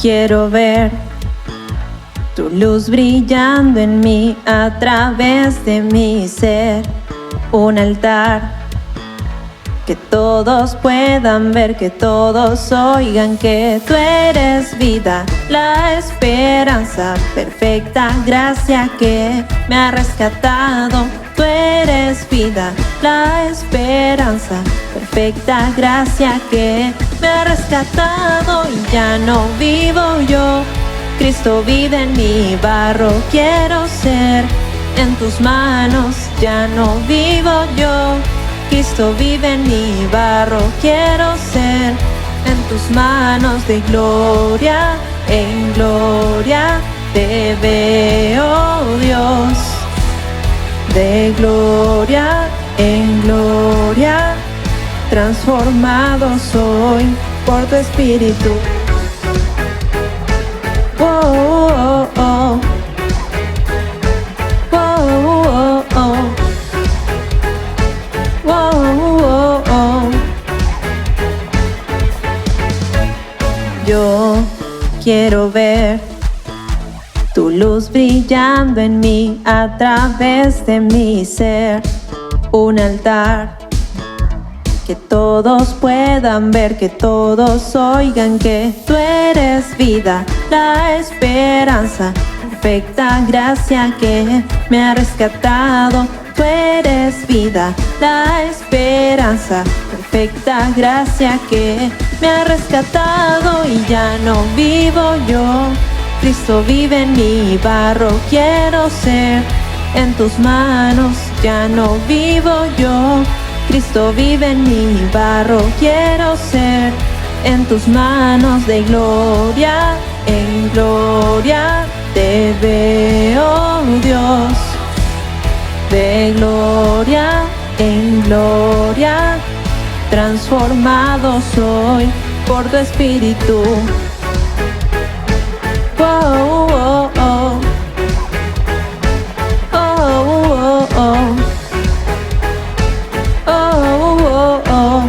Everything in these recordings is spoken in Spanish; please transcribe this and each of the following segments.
quiero ver tu luz brillando en mí a través de mi ser. Un altar que todos puedan ver, que todos oigan que tú eres vida, la esperanza, perfecta gracia que me ha rescatado. Tú eres vida, la esperanza, perfecta gracia que me ha rescatado. Y ya no vivo yo, Cristo vive en mi barro, quiero ser en tus manos. Ya no vivo yo, Cristo vive en mi barro, quiero ser en tus manos. De gloria en gloria te veo, Dios. De gloria en gloria transformado soy por tu espíritu. Oh, oh, oh. Oh, oh, oh. Oh, oh, oh. Yo quiero ver tu luz brillando en mí a través de mi ser. Un altar que todos puedan ver, que todos oigan que tú eres vida, la esperanza, perfecta gracia que me ha rescatado. Tú eres vida, la esperanza, perfecta gracia que me ha rescatado. Y ya no vivo yo, Cristo vive en mi barro, quiero ser en tus manos. Ya no vivo yo, Cristo vive en mi barro, quiero ser en tus manos. De gloria en gloria te veo, Dios. De gloria en gloria transformado soy por tu espíritu. Oh, oh, oh. Oh, oh, oh. Oh, oh, oh.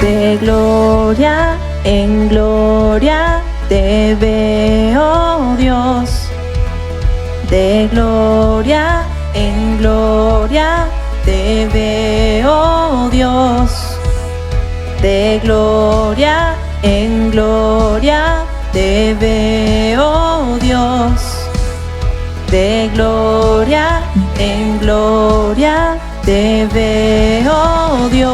De gloria en gloria te veo, Dios. De gloria en gloria te veo, Dios. De gloria en gloria te veo, Dios. De gloria en gloria te veo, Dios.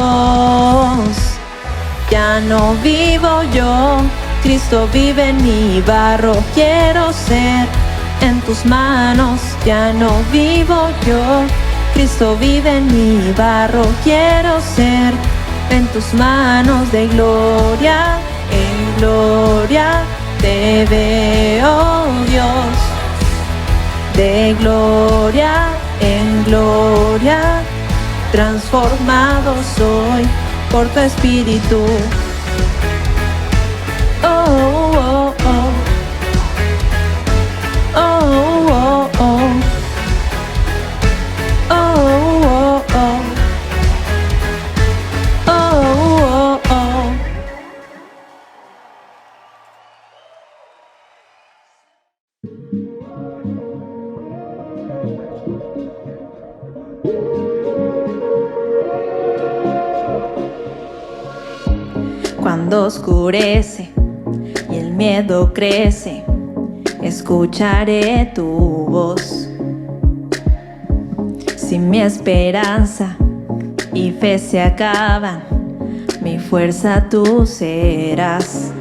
Ya no vivo yo, Cristo vive en mi barro, quiero ser en tus manos. Ya no vivo yo, Cristo vive en mi barro, quiero ser en tus manos. De gloria en gloria te veo, Dios. De gloria en gloria transformado soy por tu espíritu. Oh, oh, oh. Oh, oh, oh. Oh, oh, oh. Oh, oh, oh. Cuando oscurece y el miedo crece, escucharé tu voz. Si mi esperanza y fe se acaban, mi fuerza tú serás.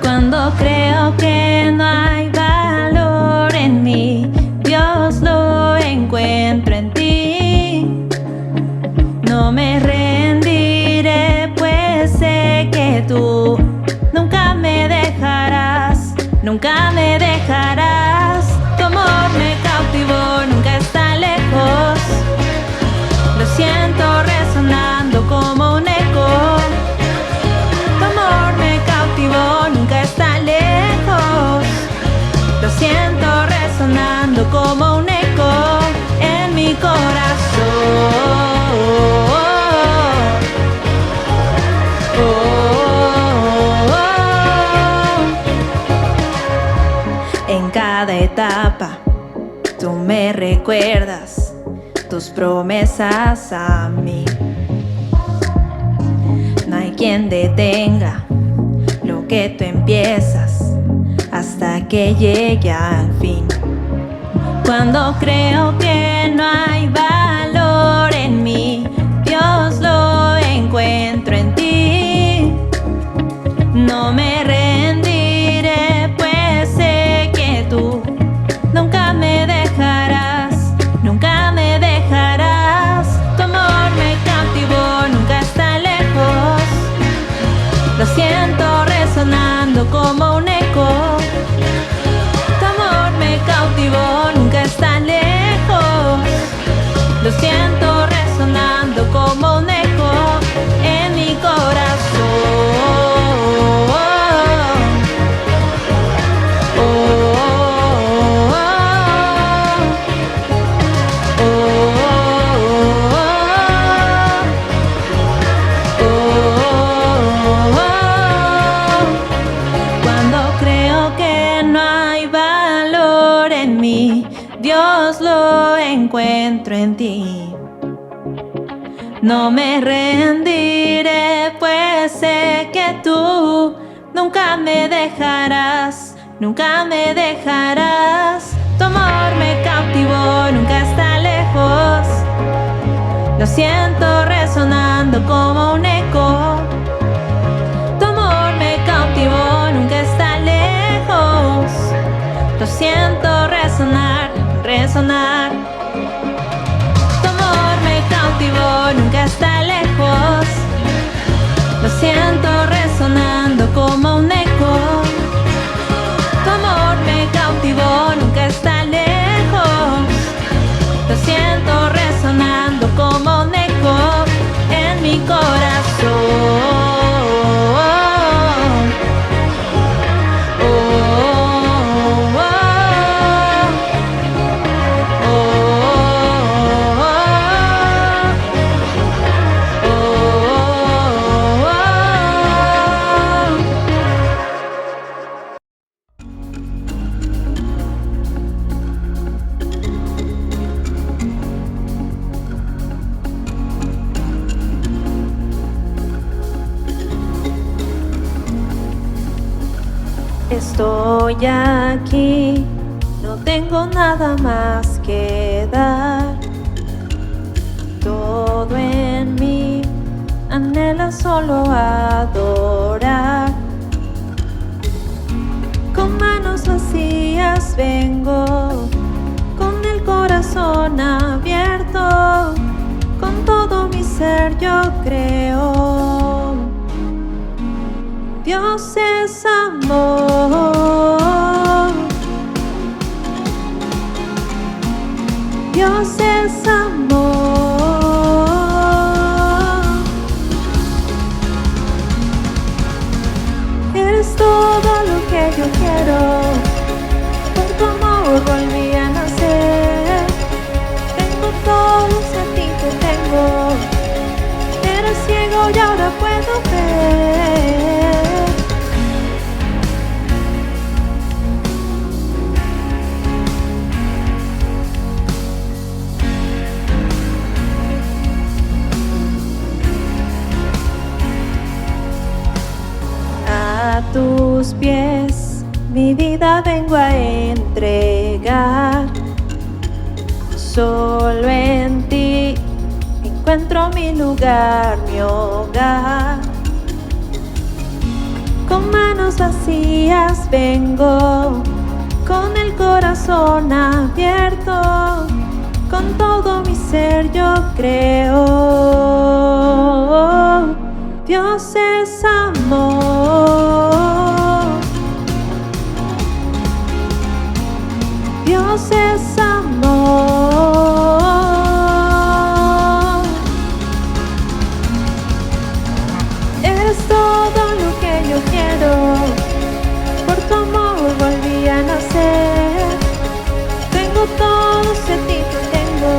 Cuando creo que no hay valor en mí, Dios lo encuentro en ti. No me rendiré, pues sé que tú nunca me dejarás, nunca me dejarás. Tu amor me cautivó, nunca está lejos. Lo siento resonando como un eco. Tu amor me cautivó, nunca está lejos. Lo siento resonando como un eco en mi corazón. Oh, oh, oh. me recuerdas tus promesas a mí. No hay quien detenga lo que tú empiezas hasta que llegue al fin. Cuando creo que no hay valor en mí, Dios, lo encuentro en ti. No me rendiré, pues sé que tú nunca me dejarás, nunca me dejarás. Tu amor me cautivó, nunca está lejos. Lo siento resonando como un eco. Tu amor me cautivó, nunca está lejos. Lo siento resonando como un eco en mi corazón. Dios, lo encuentro en ti. No me rendiré, pues sé que tú nunca me dejarás, nunca me dejarás. Tu amor me cautivó, nunca está lejos. Lo siento resonando como un eco. Tu amor me cautivó, nunca está lejos. Lo siento resonar, resonar. Tu amor me cautivó, nunca está lejos. Lo siento resonando como un eco. Tu amor me cautivó, nunca está lejos. Lo siento resonando como un eco en mi corazón. Estoy aquí, no tengo nada más que dar. Todo en mí anhela solo adorar. Con manos vacías vengo, con el corazón abierto. Con todo mi ser yo creo. Dios es amor. Dios es amor. Eres todo lo que yo quiero. Por tu amor volví a nacer. Tengo todo, si a ti te tengo. Era ciego y ahora puedo ver. A tus pies mi vida vengo a entregar. Solo en ti encuentro mi lugar, mi hogar. Con manos vacías vengo, con el corazón abierto. Con todo mi ser yo creo. Dios es amor. Dios es amor. Eres todo lo que yo quiero. Por tu amor volví a nacer. Tengo todo, si a ti te tengo.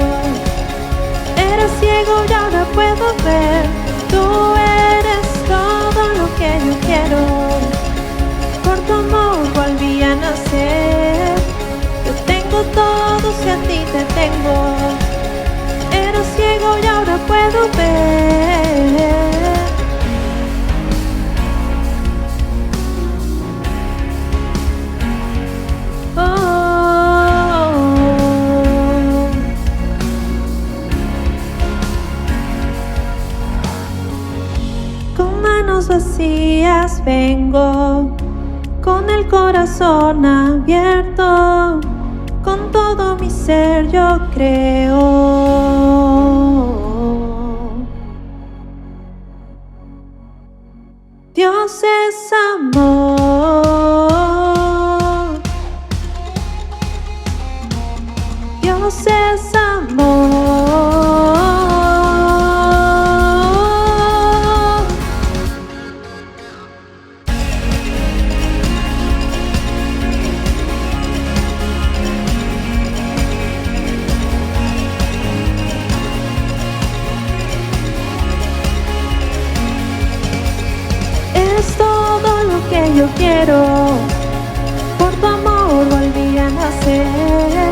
Era ciego y ahora puedo ver. Tú eres todo lo que yo quiero. Por tu amor volví a nacer. Yo tengo todo, si a ti te tengo. Era ciego y ahora puedo ver. Con manos vacías vengo, con el corazón abierto, con todo mi ser yo creo. Dios es amor. Dios es amor. Es todo lo que yo quiero. Por tu amor volví a nacer.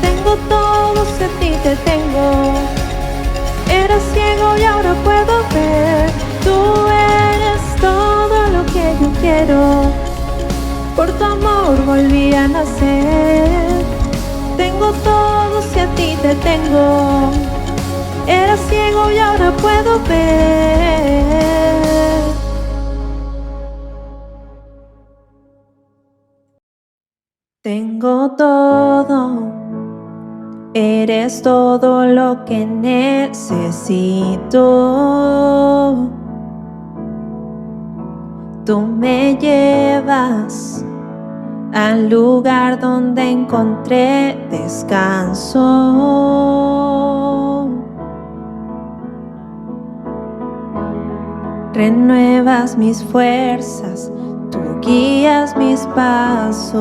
Tengo todo, si a ti te tengo. Era ciego y ahora puedo ver. Tú eres todo lo que yo quiero. Por tu amor volví a nacer. Tengo todo, si a ti te tengo. Era ciego y ahora puedo ver. Tengo todo, eres todo lo que necesito. Tú me llevas al lugar donde encontré descanso. Renuevas mis fuerzas, tú guías mis pasos.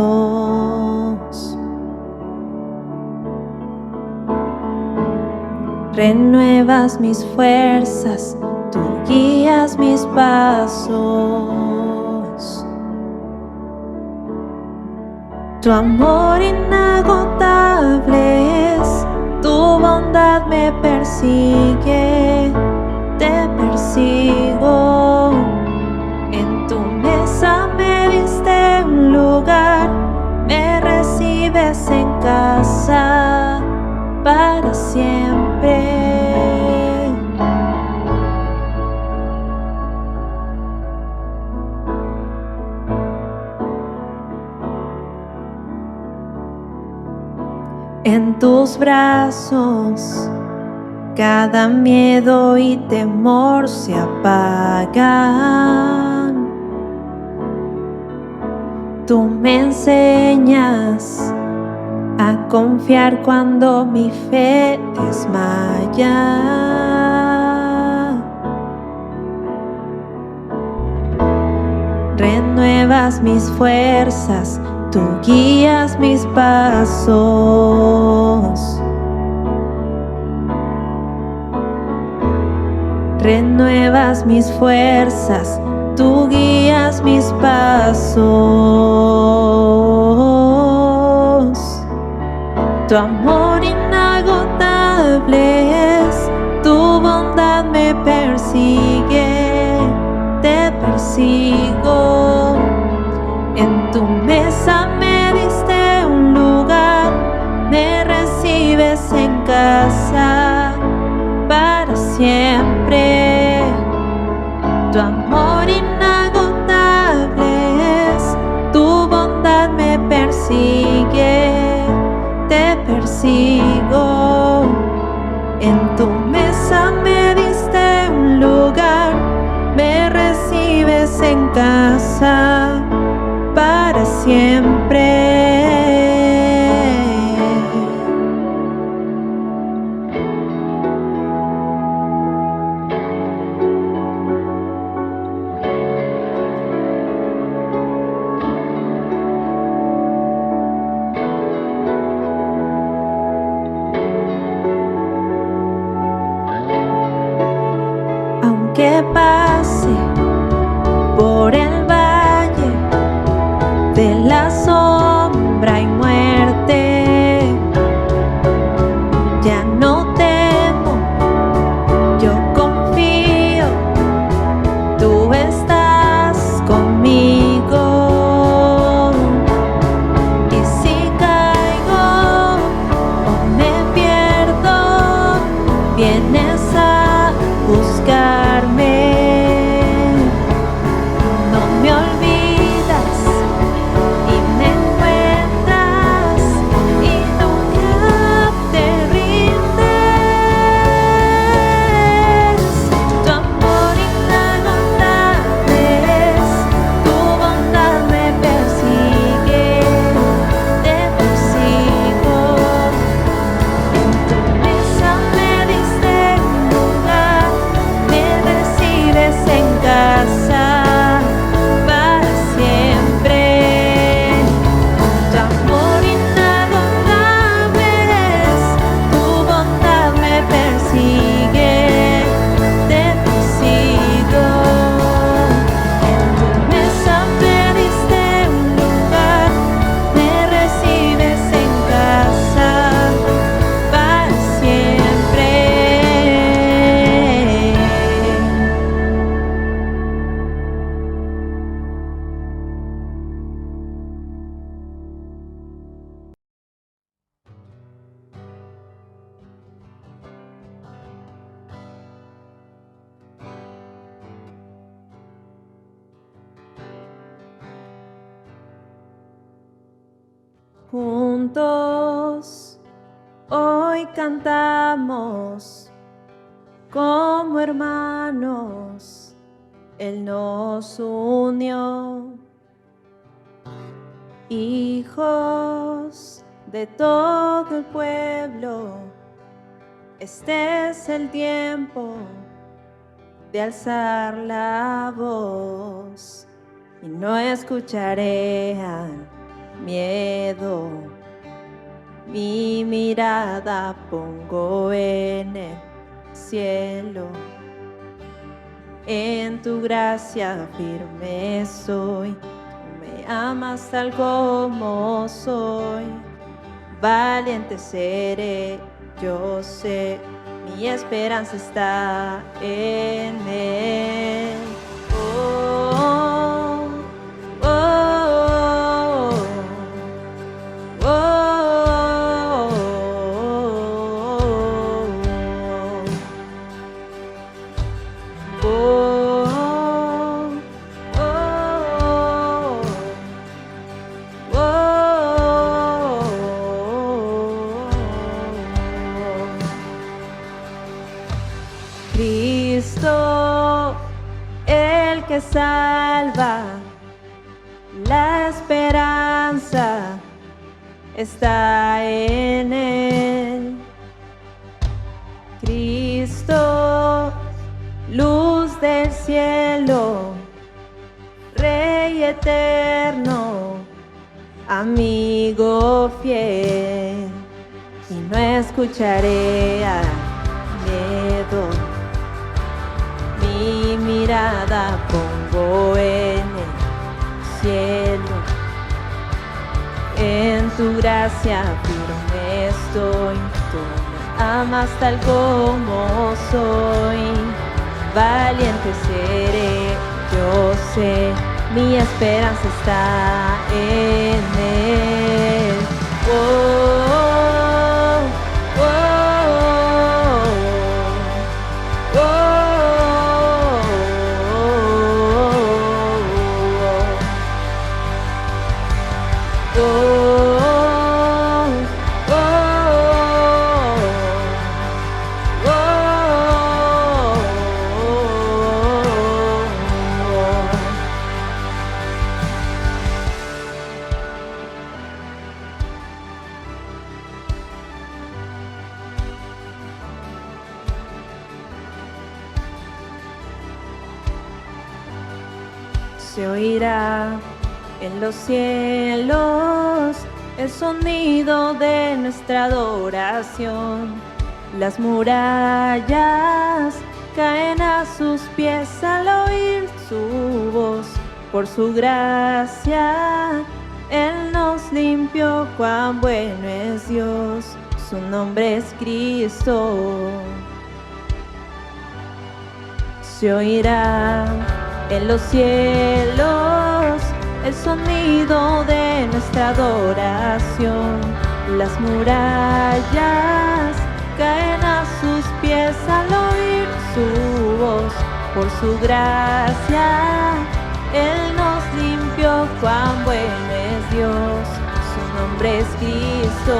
Renuevas mis fuerzas, tú guías mis pasos. Tu amor inagotable es, tu bondad me persigue, te persigo. En tu mesa me diste un lugar, me recibes en casa para siempre. En tus brazos cada miedo y temor se apagan. Tú me enseñas a confiar cuando mi fe desmaya. Renuevas mis fuerzas, tú guías mis pasos. Renuevas mis fuerzas, tú guías mis pasos. Tu amor inagotable es, tu bondad me persigue, te persigo. En tu mesa me diste un lugar, me recibes en casa para siempre. Tu amor inagotable es, tu bondad me persigue, te persigo. En tu mesa me diste un lugar, me recibes en casa para siempre. Aunque pase por el valle de la sombra y muerte, vienes a buscarme. No me olvidas y me encuentras y nunca te rindes. Tu amor inagotable es, tu bondad me persigue, te persigo. En tu mesa me diste un lugar, me recibes en casa para siempre. Tu amor inagotable es, tu bondad me persigue, te persigo. En tu mesa me diste un lugar, me recibes en casa para siempre. Juntos hoy cantamos como hermanos, Él nos unió. Hijos de todo el pueblo, este es el tiempo de alzar la voz y no escucharé al miedo. Mi mirada pongo en el cielo, en tu gracia firme soy. Tú me amas tal como soy, valiente seré, yo sé, mi esperanza está en Él. Oh, oh, oh, oh, Cristo, el que salva, la esperanza está en Él. Cristo, luz del cielo, Rey eterno, amigo fiel, y no escucharé al miedo. Mi mirada pongo en el cielo, en tu gracia firme estoy. Tú me amas tal como soy, valiente seré, yo sé, mi esperanza está en Él. Oh, oh, oh, oh, oh, oh, se oirá en los cielos el sonido de nuestra adoración. Las murallas caen a sus pies al oír su voz. Por su gracia Él nos limpió, cuán bueno es Dios, su nombre es Cristo. Se oirá en los cielos el sonido de nuestra adoración. Las murallas caen a sus pies por su gracia, Él nos limpió. Cuán bueno es Dios, su nombre es Cristo.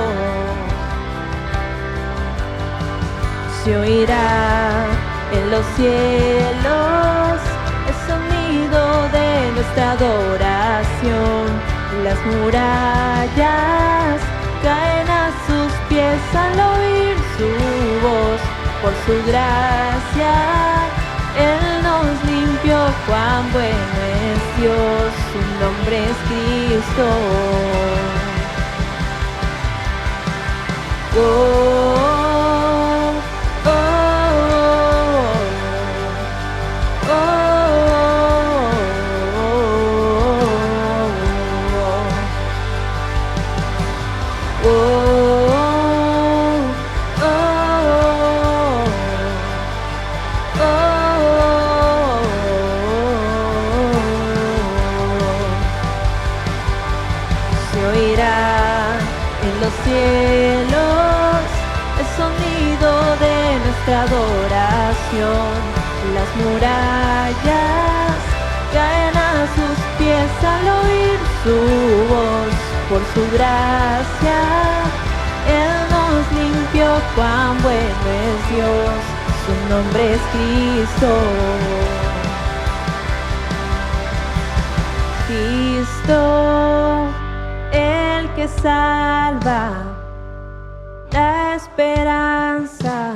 Se oirá en los cielos el sonido de nuestra adoración. Las murallas caen a sus pies al oír su voz. Por su gracia, Él nos limpió. Cuán bueno es Dios, su nombre es Cristo. Oh. Cielos, el sonido de nuestra adoración. Las murallas caen a sus pies al oír su voz. Por su gracia, Él nos limpió. Cuán bueno es Dios, su nombre es Cristo. Cristo, el que salva, la esperanza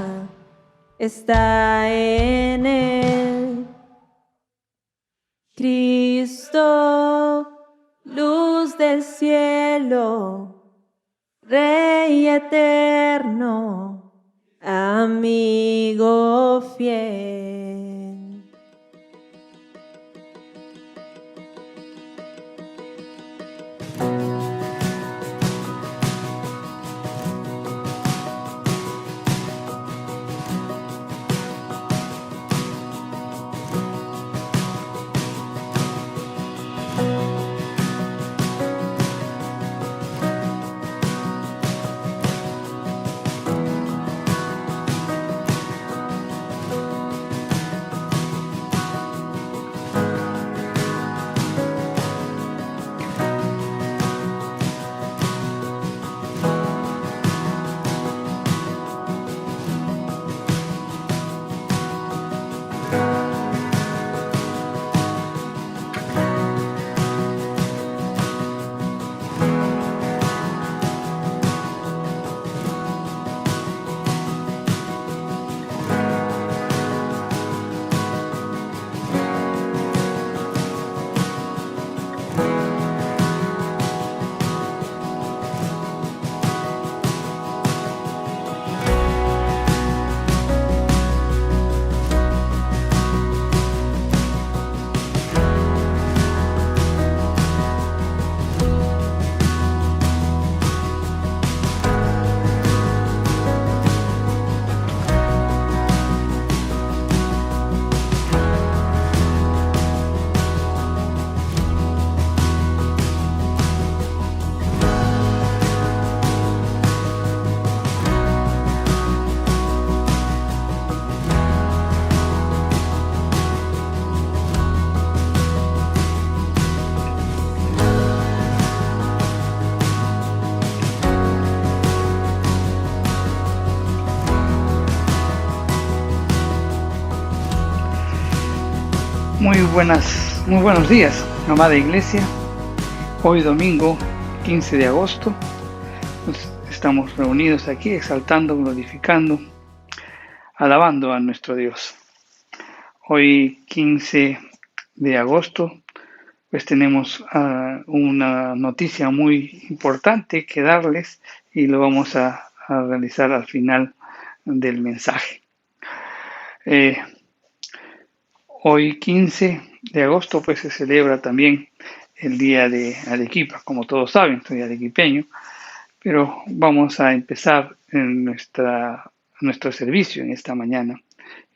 está en Él. Cristo, luz del cielo, Rey eterno, amigo fiel. Muy buenos días, amada iglesia. Hoy domingo 15 de agosto estamos reunidos aquí exaltando, glorificando, alabando a nuestro Dios. Hoy 15 de agosto pues tenemos una noticia muy importante que darles y lo vamos a realizar al final del mensaje. Hoy 15 de agosto pues se celebra también el Día de Arequipa, como todos saben, soy arequipeño, pero vamos a empezar en nuestro servicio en esta mañana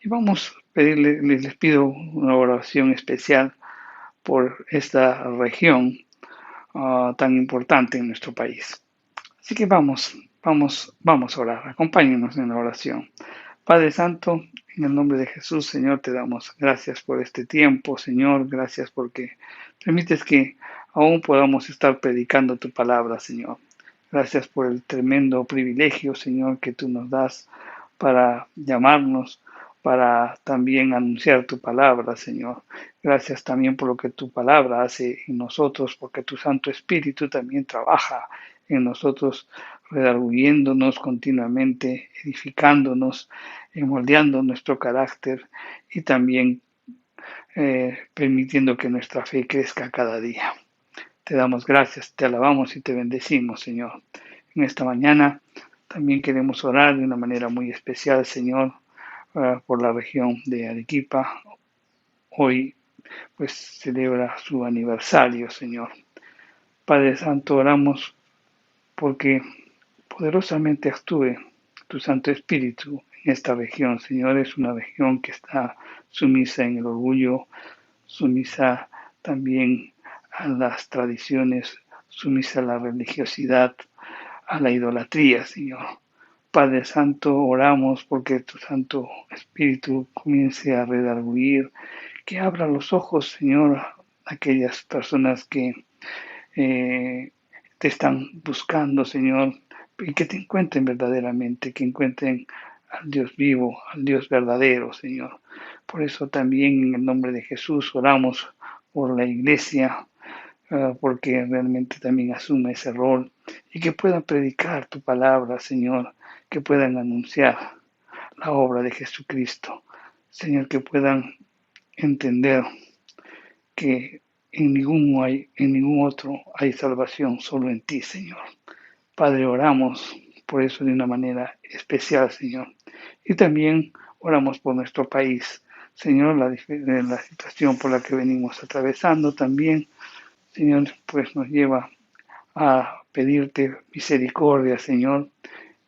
y vamos a pedirle, les pido una oración especial por esta región tan importante en nuestro país. Así que vamos a orar, acompáñenos en la oración. Padre Santo, En el nombre de Jesús, Señor, te damos gracias por este tiempo, Señor. Gracias porque permites que aún podamos estar predicando tu palabra, Señor. Gracias por el tremendo privilegio, Señor, que tú nos das para llamarnos, para también anunciar tu palabra, Señor. Gracias también por lo que tu palabra hace en nosotros, porque tu Santo Espíritu también trabaja en nosotros, redarguyéndonos continuamente, edificándonos, moldeando nuestro carácter y también permitiendo que nuestra fe crezca cada día. Te damos gracias, te alabamos y te bendecimos, Señor. En esta mañana también queremos orar de una manera muy especial, Señor, por la región de Arequipa. Hoy pues celebra su aniversario, Señor. Padre Santo, oramos porque poderosamente actúe tu Santo Espíritu en esta región, Señor. Es una región que está sumisa en el orgullo, sumisa también a las tradiciones, sumisa a la religiosidad, a la idolatría, Señor. Padre Santo, oramos porque tu Santo Espíritu comience a redarguir, que abra los ojos, Señor, a aquellas personas que te están buscando, Señor, y que te encuentren verdaderamente, que encuentren al Dios vivo, al Dios verdadero, Señor. Por eso también en el nombre de Jesús oramos por la iglesia, porque realmente también asume ese rol y que puedan predicar tu palabra, Señor, que puedan anunciar la obra de Jesucristo, Señor, que puedan entender que en ningún otro hay salvación, solo en ti, Señor. Padre, oramos por eso de una manera especial, Señor. Y también oramos por nuestro país, Señor, la situación por la que venimos atravesando también, Señor, pues nos lleva a pedirte misericordia, Señor,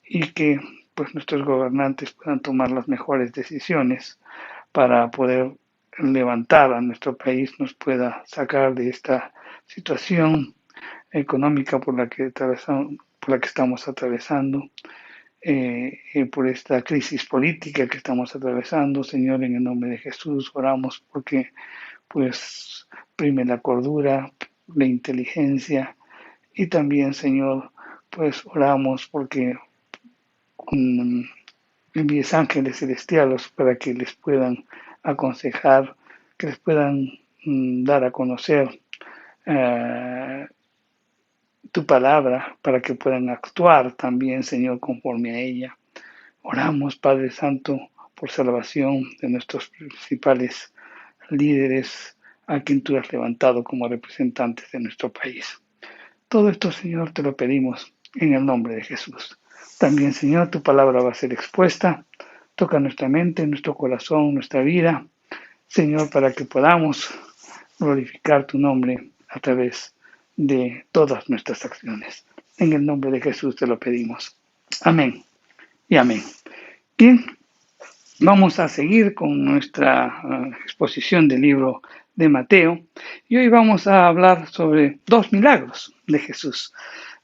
y que pues nuestros gobernantes puedan tomar las mejores decisiones para poder levantar a nuestro país, nos pueda sacar de esta situación económica por la que estamos atravesando, por esta crisis política que estamos atravesando. Señor, en el nombre de Jesús oramos porque pues prime la cordura, la inteligencia, y también, Señor, pues oramos porque envíes ángeles celestiales para que les puedan aconsejar, que les puedan dar a conocer tu palabra, para que puedan actuar también, Señor, conforme a ella. Oramos, Padre Santo, por salvación de nuestros principales líderes, a quien tú has levantado como representantes de nuestro país. Todo esto, Señor, te lo pedimos en el nombre de Jesús. También, Señor, tu palabra va a ser expuesta. Toca nuestra mente, nuestro corazón, nuestra vida, Señor, para que podamos glorificar tu nombre a través de todas nuestras acciones. En el nombre de Jesús te lo pedimos. Amén y amén. Bien, vamos a seguir con nuestra exposición del libro de Mateo, y hoy vamos a hablar sobre dos milagros de Jesús,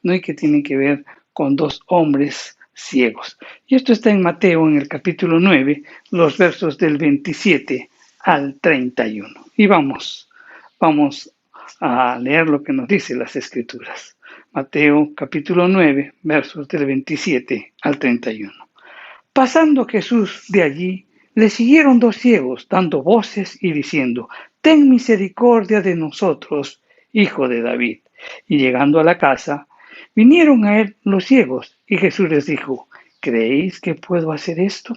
¿no? Y que tienen que ver con dos hombres ciegos. Y esto está en Mateo, en el capítulo 9, los versos del 27 al 31. Y vamos a leer lo que nos dicen las Escrituras. Mateo, capítulo 9, versos del 27 al 31. Pasando Jesús de allí, le siguieron dos ciegos, dando voces y diciendo: «Ten misericordia de nosotros, hijo de David». Y llegando a la casa, vinieron a él los ciegos, y Jesús les dijo: «¿Creéis que puedo hacer esto?».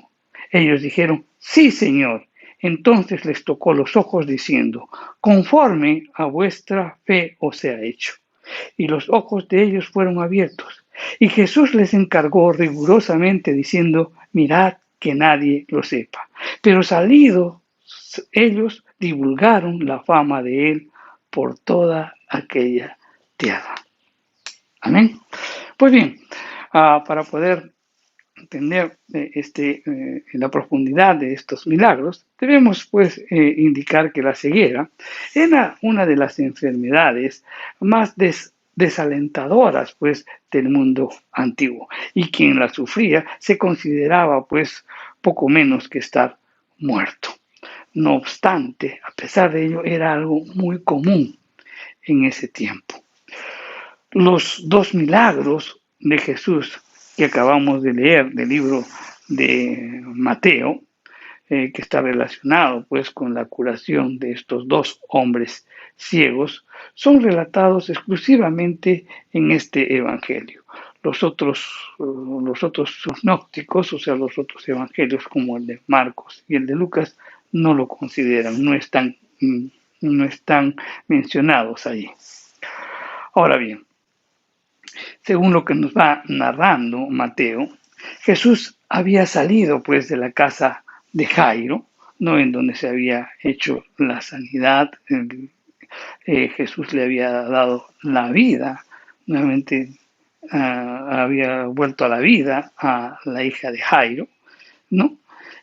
Ellos dijeron: «Sí, Señor». Entonces les tocó los ojos, diciendo: «Conforme a vuestra fe os sea hecho». Y los ojos de ellos fueron abiertos. Y Jesús les encargó rigurosamente, diciendo: «Mirad que nadie lo sepa». Pero salidos ellos, divulgaron la fama de él por toda aquella tierra. Amén. Pues bien, para poder entender la profundidad de estos milagros, debemos pues indicar que la ceguera era una de las enfermedades más desalentadoras pues del mundo antiguo, y quien la sufría se consideraba pues poco menos que estar muerto. No obstante, a pesar de ello, era algo muy común en ese tiempo. Los dos milagros de Jesús que acabamos de leer del libro de Mateo, que está relacionado pues con la curación de estos dos hombres ciegos, son relatados exclusivamente en este evangelio. Los otros sinópticos, o sea, los otros evangelios como el de Marcos y el de Lucas, no lo consideran, no están mencionados allí. Ahora bien, según lo que nos va narrando Mateo, Jesús había salido pues de la casa de Jairo, no en donde se había hecho la sanidad. Jesús le había dado la vida, nuevamente había vuelto a la vida a la hija de Jairo, ¿no?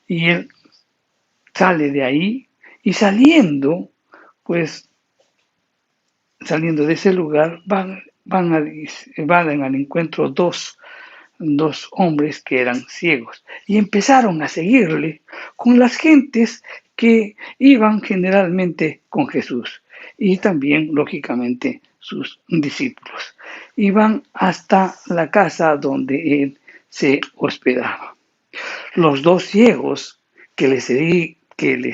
Y él sale de ahí y saliendo de ese lugar van al encuentro dos hombres que eran ciegos y empezaron a seguirle con las gentes que iban generalmente con Jesús y también, lógicamente, sus discípulos. Iban hasta la casa donde él se hospedaba. Los dos ciegos que le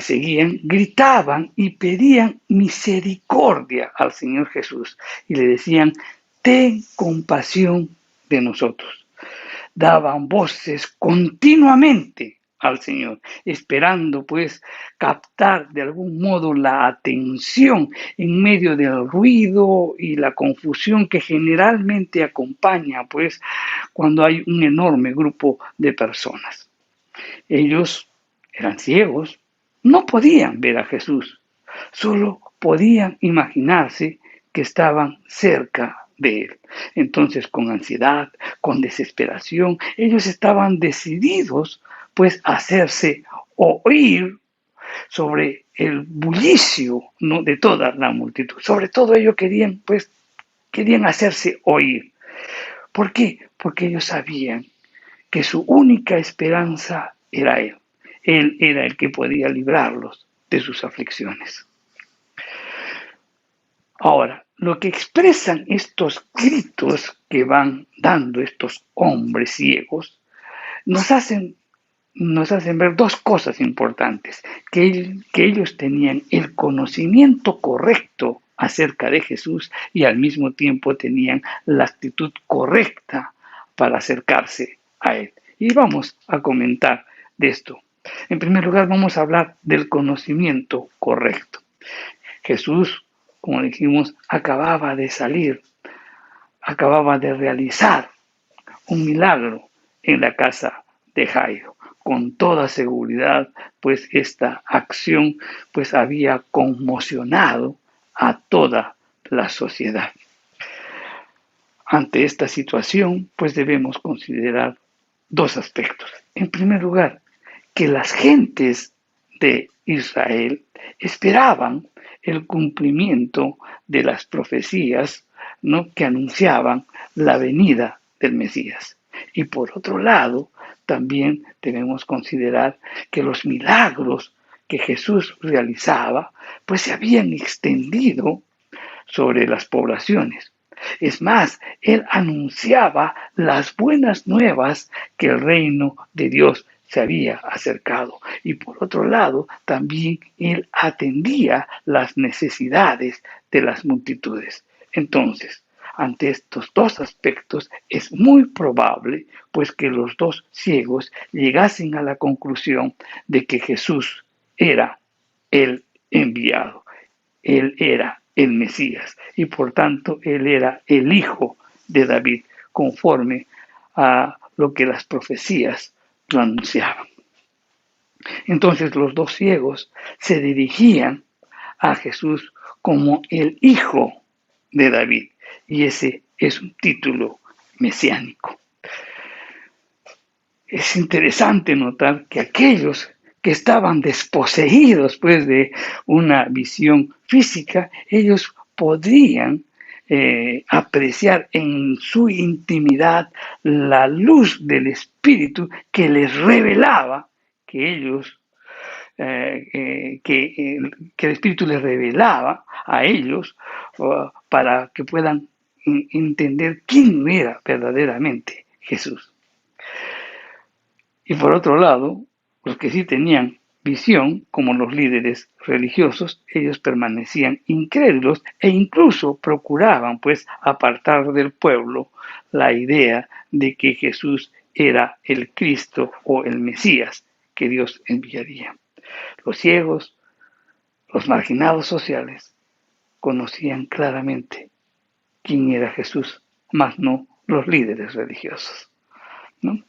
seguían gritaban y pedían misericordia al Señor Jesús y le decían: ten compasión de nosotros. Daban voces continuamente al Señor, esperando pues captar de algún modo la atención en medio del ruido y la confusión que generalmente acompaña pues cuando hay un enorme grupo de personas. Ellos eran ciegos, no podían ver a Jesús, solo podían imaginarse que estaban cerca de él. Entonces, con ansiedad, con desesperación, ellos estaban decididos pues a hacerse oír sobre el bullicio, ¿no?, de toda la multitud. Sobre todo ellos querían hacerse oír. ¿Por qué? Porque ellos sabían que su única esperanza era Él. Él era el que podía librarlos de sus aflicciones. Ahora, lo que expresan estos gritos que van dando estos hombres ciegos nos hacen ver dos cosas importantes: que ellos tenían el conocimiento correcto acerca de Jesús y al mismo tiempo tenían la actitud correcta para acercarse a Él. Y vamos a comentar de esto. En primer lugar, vamos a hablar del conocimiento correcto. Jesús, como dijimos, acababa de realizar un milagro en la casa de Jairo. Con toda seguridad, pues esta acción pues había conmocionado a toda la sociedad. Ante esta situación, pues debemos considerar dos aspectos. En primer lugar, que las gentes de Israel esperaban el cumplimiento de las profecías, ¿no?, que anunciaban la venida del Mesías. Y por otro lado, también debemos considerar que los milagros que Jesús realizaba, pues se habían extendido sobre las poblaciones. Es más, él anunciaba las buenas nuevas que el reino de Dios se había acercado. Y por otro lado, también él atendía las necesidades de las multitudes. Entonces, ante estos dos aspectos, es muy probable pues que los dos ciegos llegasen a la conclusión de que Jesús era el enviado. Él era el Mesías y por tanto él era el hijo de David, conforme a lo que las profecías lo anunciaban. Entonces los dos ciegos se dirigían a Jesús como el hijo de David, y ese es un título mesiánico. Es interesante notar que aquellos que estaban desposeídos pues de una visión física, ellos podrían apreciar en su intimidad la luz del Espíritu que les revelaba que ellos que el Espíritu les revelaba a ellos para que puedan entender quién era verdaderamente Jesús. Y por otro lado, los que sí tenían visión, como los líderes religiosos, ellos permanecían incrédulos e incluso procuraban pues apartar del pueblo la idea de que Jesús era el Cristo o el Mesías que Dios enviaría. Los ciegos, los marginados sociales, conocían claramente quién era Jesús, mas no los líderes religiosos, ¿no?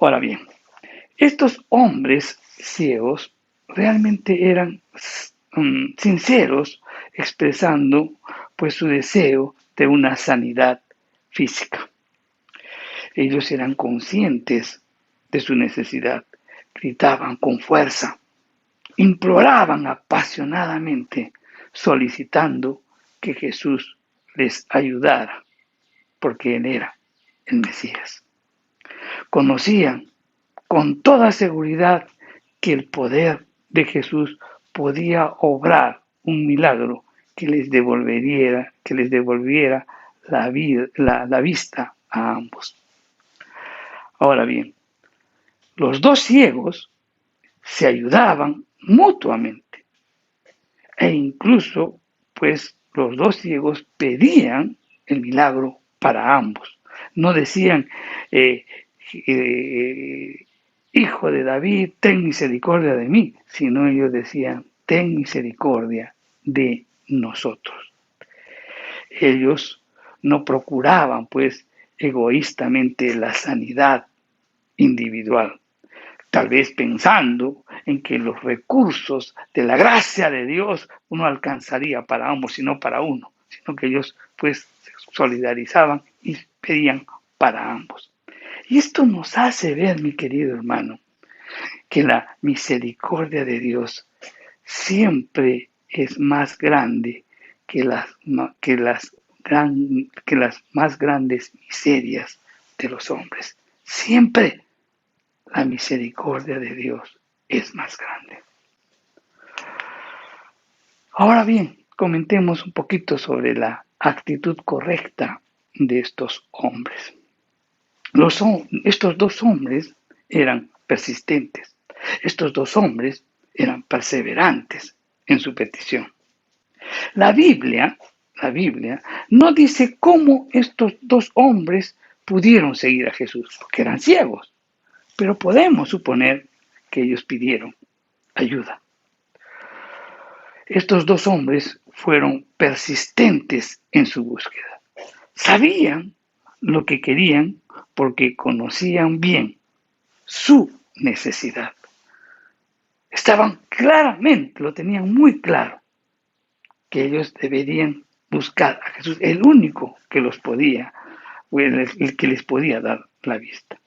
Ahora bien, estos hombres ciegos realmente eran sinceros, expresando pues su deseo de una sanidad física. Ellos eran conscientes de su necesidad, gritaban con fuerza, imploraban apasionadamente, solicitando que Jesús les ayudara, porque Él era el Mesías. Conocían con toda seguridad que el poder de Jesús podía obrar un milagro que les devolviera la vista a ambos. Ahora bien, los dos ciegos se ayudaban mutuamente e incluso pues los dos ciegos pedían el milagro para ambos. No decían Hijo de David, ten misericordia de mí, sino ellos decían, ten misericordia de nosotros. Ellos no procuraban, pues, egoístamente la sanidad individual, tal vez pensando en que los recursos de la gracia de Dios no alcanzaría para ambos, sino para uno, sino que ellos, pues, se solidarizaban y pedían para ambos. Y esto nos hace ver, mi querido hermano, que la misericordia de Dios siempre es más grande que las más grandes miserias de los hombres. Siempre la misericordia de Dios es más grande. Ahora bien, comentemos un poquito sobre la actitud correcta de estos hombres. Estos dos hombres eran persistentes. Estos dos hombres eran perseverantes en su petición. La Biblia no dice cómo estos dos hombres pudieron seguir a Jesús, porque eran ciegos, pero podemos suponer que ellos pidieron ayuda. Estos dos hombres fueron persistentes en su búsqueda. Sabían lo que querían porque conocían bien su necesidad. Estaban claramente, lo tenían muy claro, que ellos deberían buscar a Jesús, el único que los podía, el que les podía dar la vista.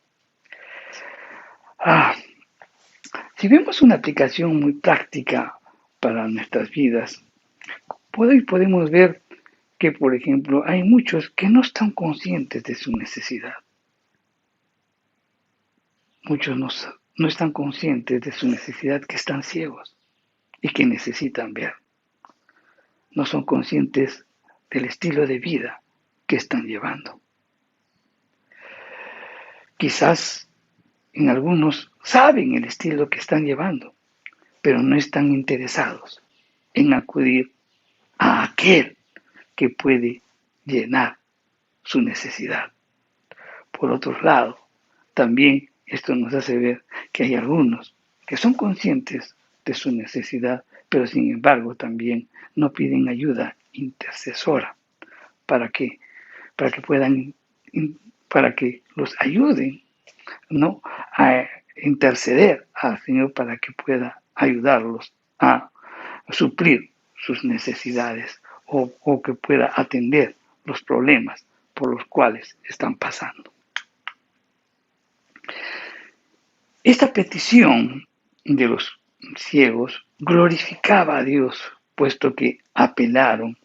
Si vemos una aplicación muy práctica para nuestras vidas, podemos ver que, por ejemplo, hay muchos que no están conscientes de su necesidad. Muchos no están conscientes de su necesidad, que están ciegos y que necesitan ver. No son conscientes del estilo de vida que están llevando. Quizás en algunos saben el estilo que están llevando, pero no están interesados en acudir a aquel que puede llenar su necesidad. Por otro lado, también esto nos hace ver que hay algunos que son conscientes de su necesidad, pero sin embargo también no piden ayuda intercesora para que los ayuden, ¿no?, a interceder al Señor para que pueda ayudarlos a suplir sus necesidades o que pueda atender los problemas por los cuales están pasando. Esta petición de los ciegos glorificaba a Dios, puesto que apelaron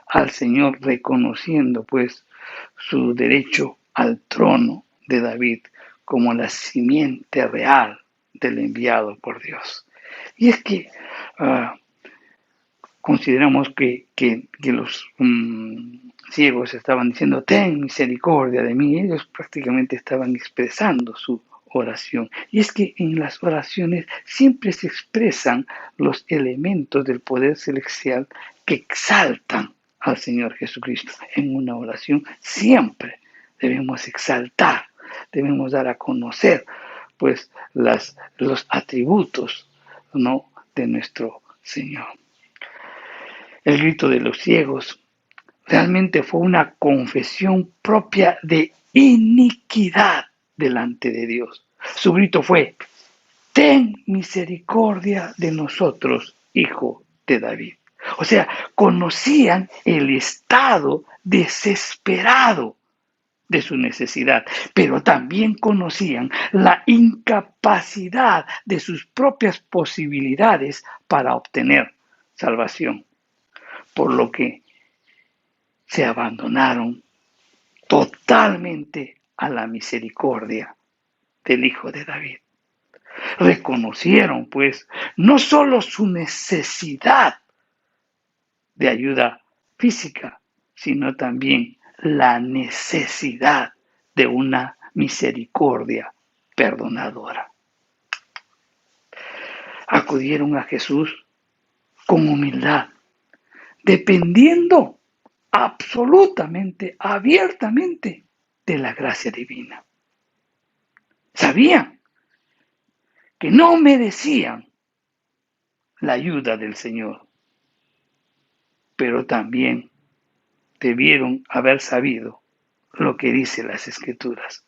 al Señor reconociendo pues su derecho al trono de David como la simiente real del enviado por Dios. Y es que consideramos que los ciegos estaban diciendo, ten misericordia de mí. Ellos prácticamente estaban expresando su oración. Y es que en las oraciones siempre se expresan los elementos del poder celestial que exaltan al Señor Jesucristo. En una oración siempre debemos exaltar, debemos dar a conocer pues los atributos, ¿no?, de nuestro Señor. El grito de los ciegos realmente fue una confesión propia de iniquidad delante de Dios. Su grito fue, ten misericordia de nosotros, hijo de David. O sea, conocían el estado desesperado de su necesidad, pero también conocían la incapacidad de sus propias posibilidades para obtener salvación, por lo que se abandonaron totalmente a la misericordia del Hijo de David. Reconocieron, pues, no solo su necesidad de ayuda física, sino también la necesidad de una misericordia perdonadora. Acudieron a Jesús con humildad, dependiendo absolutamente, abiertamente de la gracia divina. Sabían que no merecían la ayuda del Señor, pero también debieron haber sabido lo que dice las Escrituras.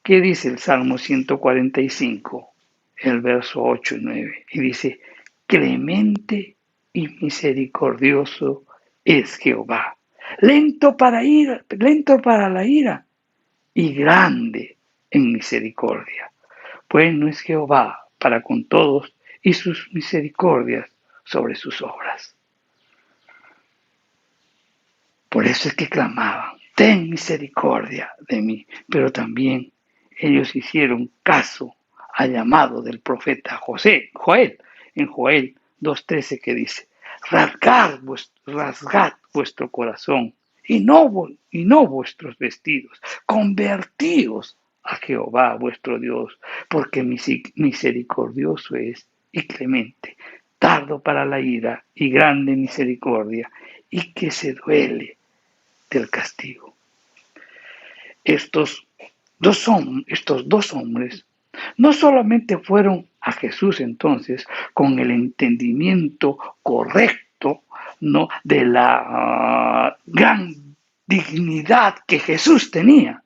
¿Qué dice el Salmo 145, el verso 8 y 9? Y dice, clemente y misericordioso es Jehová, lento para la ira y grande en misericordia. Pues no es Jehová para con todos y sus misericordias sobre sus obras. Por eso es que clamaban, ten misericordia de mí. Pero también ellos hicieron caso al llamado del profeta Joel, en Joel 2:13, que dice, rasgad vuestro corazón y no vuestros vestidos, convertíos a Jehová vuestro Dios, porque misericordioso es y clemente, tardo para la ira y grande misericordia, y que se duele del castigo. Estos dos hombres no solamente fueron a Jesús entonces con el entendimiento correcto, ¿no?, de la gran dignidad que Jesús tenía,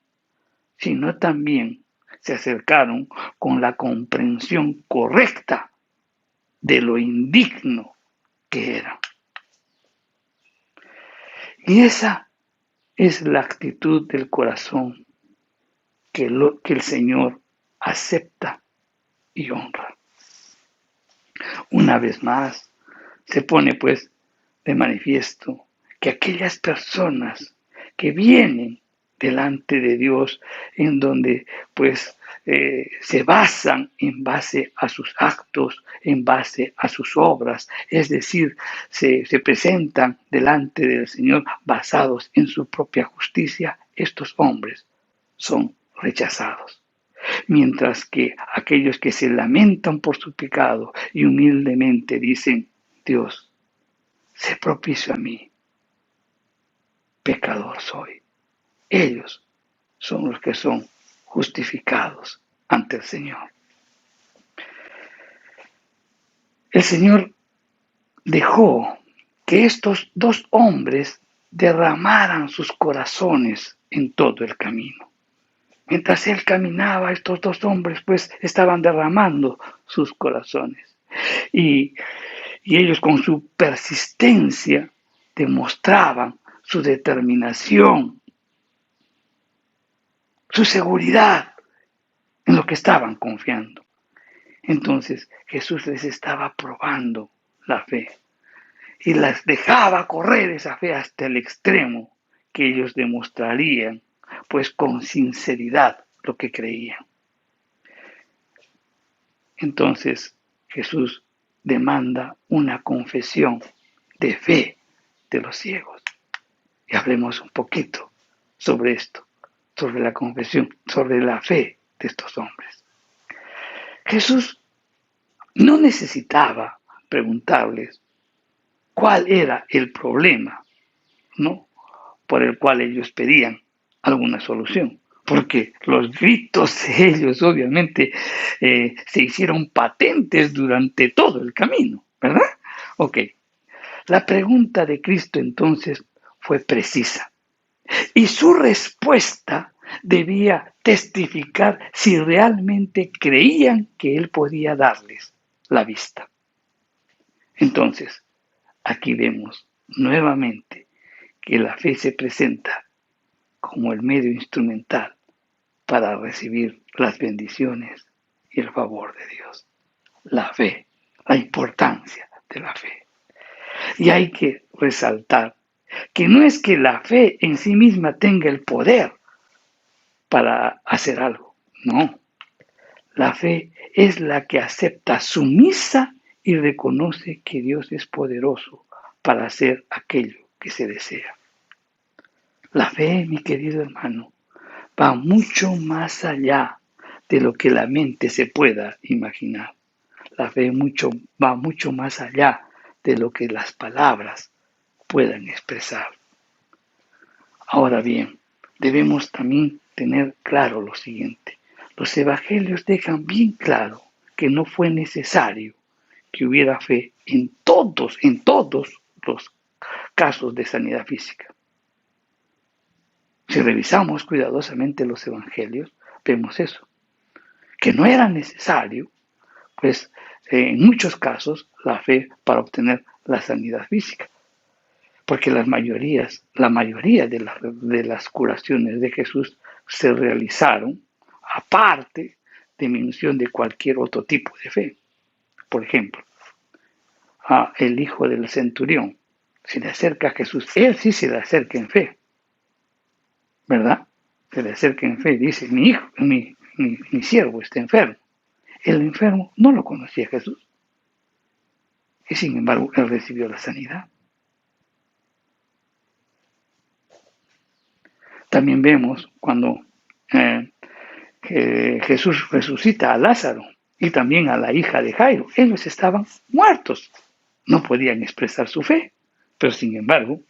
sino también se acercaron con la comprensión correcta de lo indigno que era. Y esa es la actitud del corazón que el Señor acepta y honra. Una vez más, se pone pues de manifiesto que aquellas personas que vienen delante de Dios, en donde pues se basan en base a sus actos, en base a sus obras, es decir, se presentan delante del Señor basados en su propia justicia, estos hombres son rechazados. Mientras que aquellos que se lamentan por su pecado y humildemente dicen, Dios, sé propicio a mí, pecador soy. Ellos son los que son justificados ante el Señor. El Señor dejó que estos dos hombres derramaran sus corazones en todo el camino. Mientras él caminaba, estos dos hombres pues estaban derramando sus corazones. Y ellos con su persistencia demostraban su determinación, su seguridad en lo que estaban confiando. Entonces Jesús les estaba probando la fe y las dejaba correr esa fe hasta el extremo que ellos demostrarían pues con sinceridad lo que creían. Entonces Jesús demanda una confesión de fe de los ciegos. Y hablemos un poquito sobre esto, sobre la confesión, sobre la fe de estos hombres. Jesús no necesitaba preguntarles cuál era el problema, ¿no?, por el cual ellos pedían alguna solución, porque los gritos de ellos obviamente se hicieron patentes durante todo el camino, ¿verdad? Ok, la pregunta de Cristo entonces fue precisa y su respuesta debía testificar si realmente creían que Él podía darles la vista. Entonces, aquí vemos nuevamente que la fe se presenta como el medio instrumental para recibir las bendiciones y el favor de Dios. La fe, la importancia de la fe. Y hay que resaltar que no es que la fe en sí misma tenga el poder para hacer algo, no. La fe es la que acepta sumisa y reconoce que Dios es poderoso para hacer aquello que se desea. La fe, mi querido hermano, va mucho más allá de lo que la mente se pueda imaginar. La fe va mucho más allá de lo que las palabras puedan expresar. Ahora bien, debemos también tener claro lo siguiente. Los evangelios dejan bien claro que no fue necesario que hubiera fe en todos los casos de sanidad física. Si revisamos cuidadosamente los evangelios, vemos eso, que no era necesario, pues en muchos casos, la fe para obtener la sanidad física. Porque la mayoría de las curaciones de Jesús se realizaron aparte de mención de cualquier otro tipo de fe. Por ejemplo, el hijo del centurión se le acerca a Jesús, él sí se le acerca en fe, ¿verdad? Se le acerca en fe, dice, mi siervo está enfermo. El enfermo no lo conocía a Jesús y sin embargo él recibió la sanidad. También vemos cuando Jesús resucita a Lázaro y también a la hija de Jairo. Ellos estaban muertos, no podían expresar su fe, pero sin embargo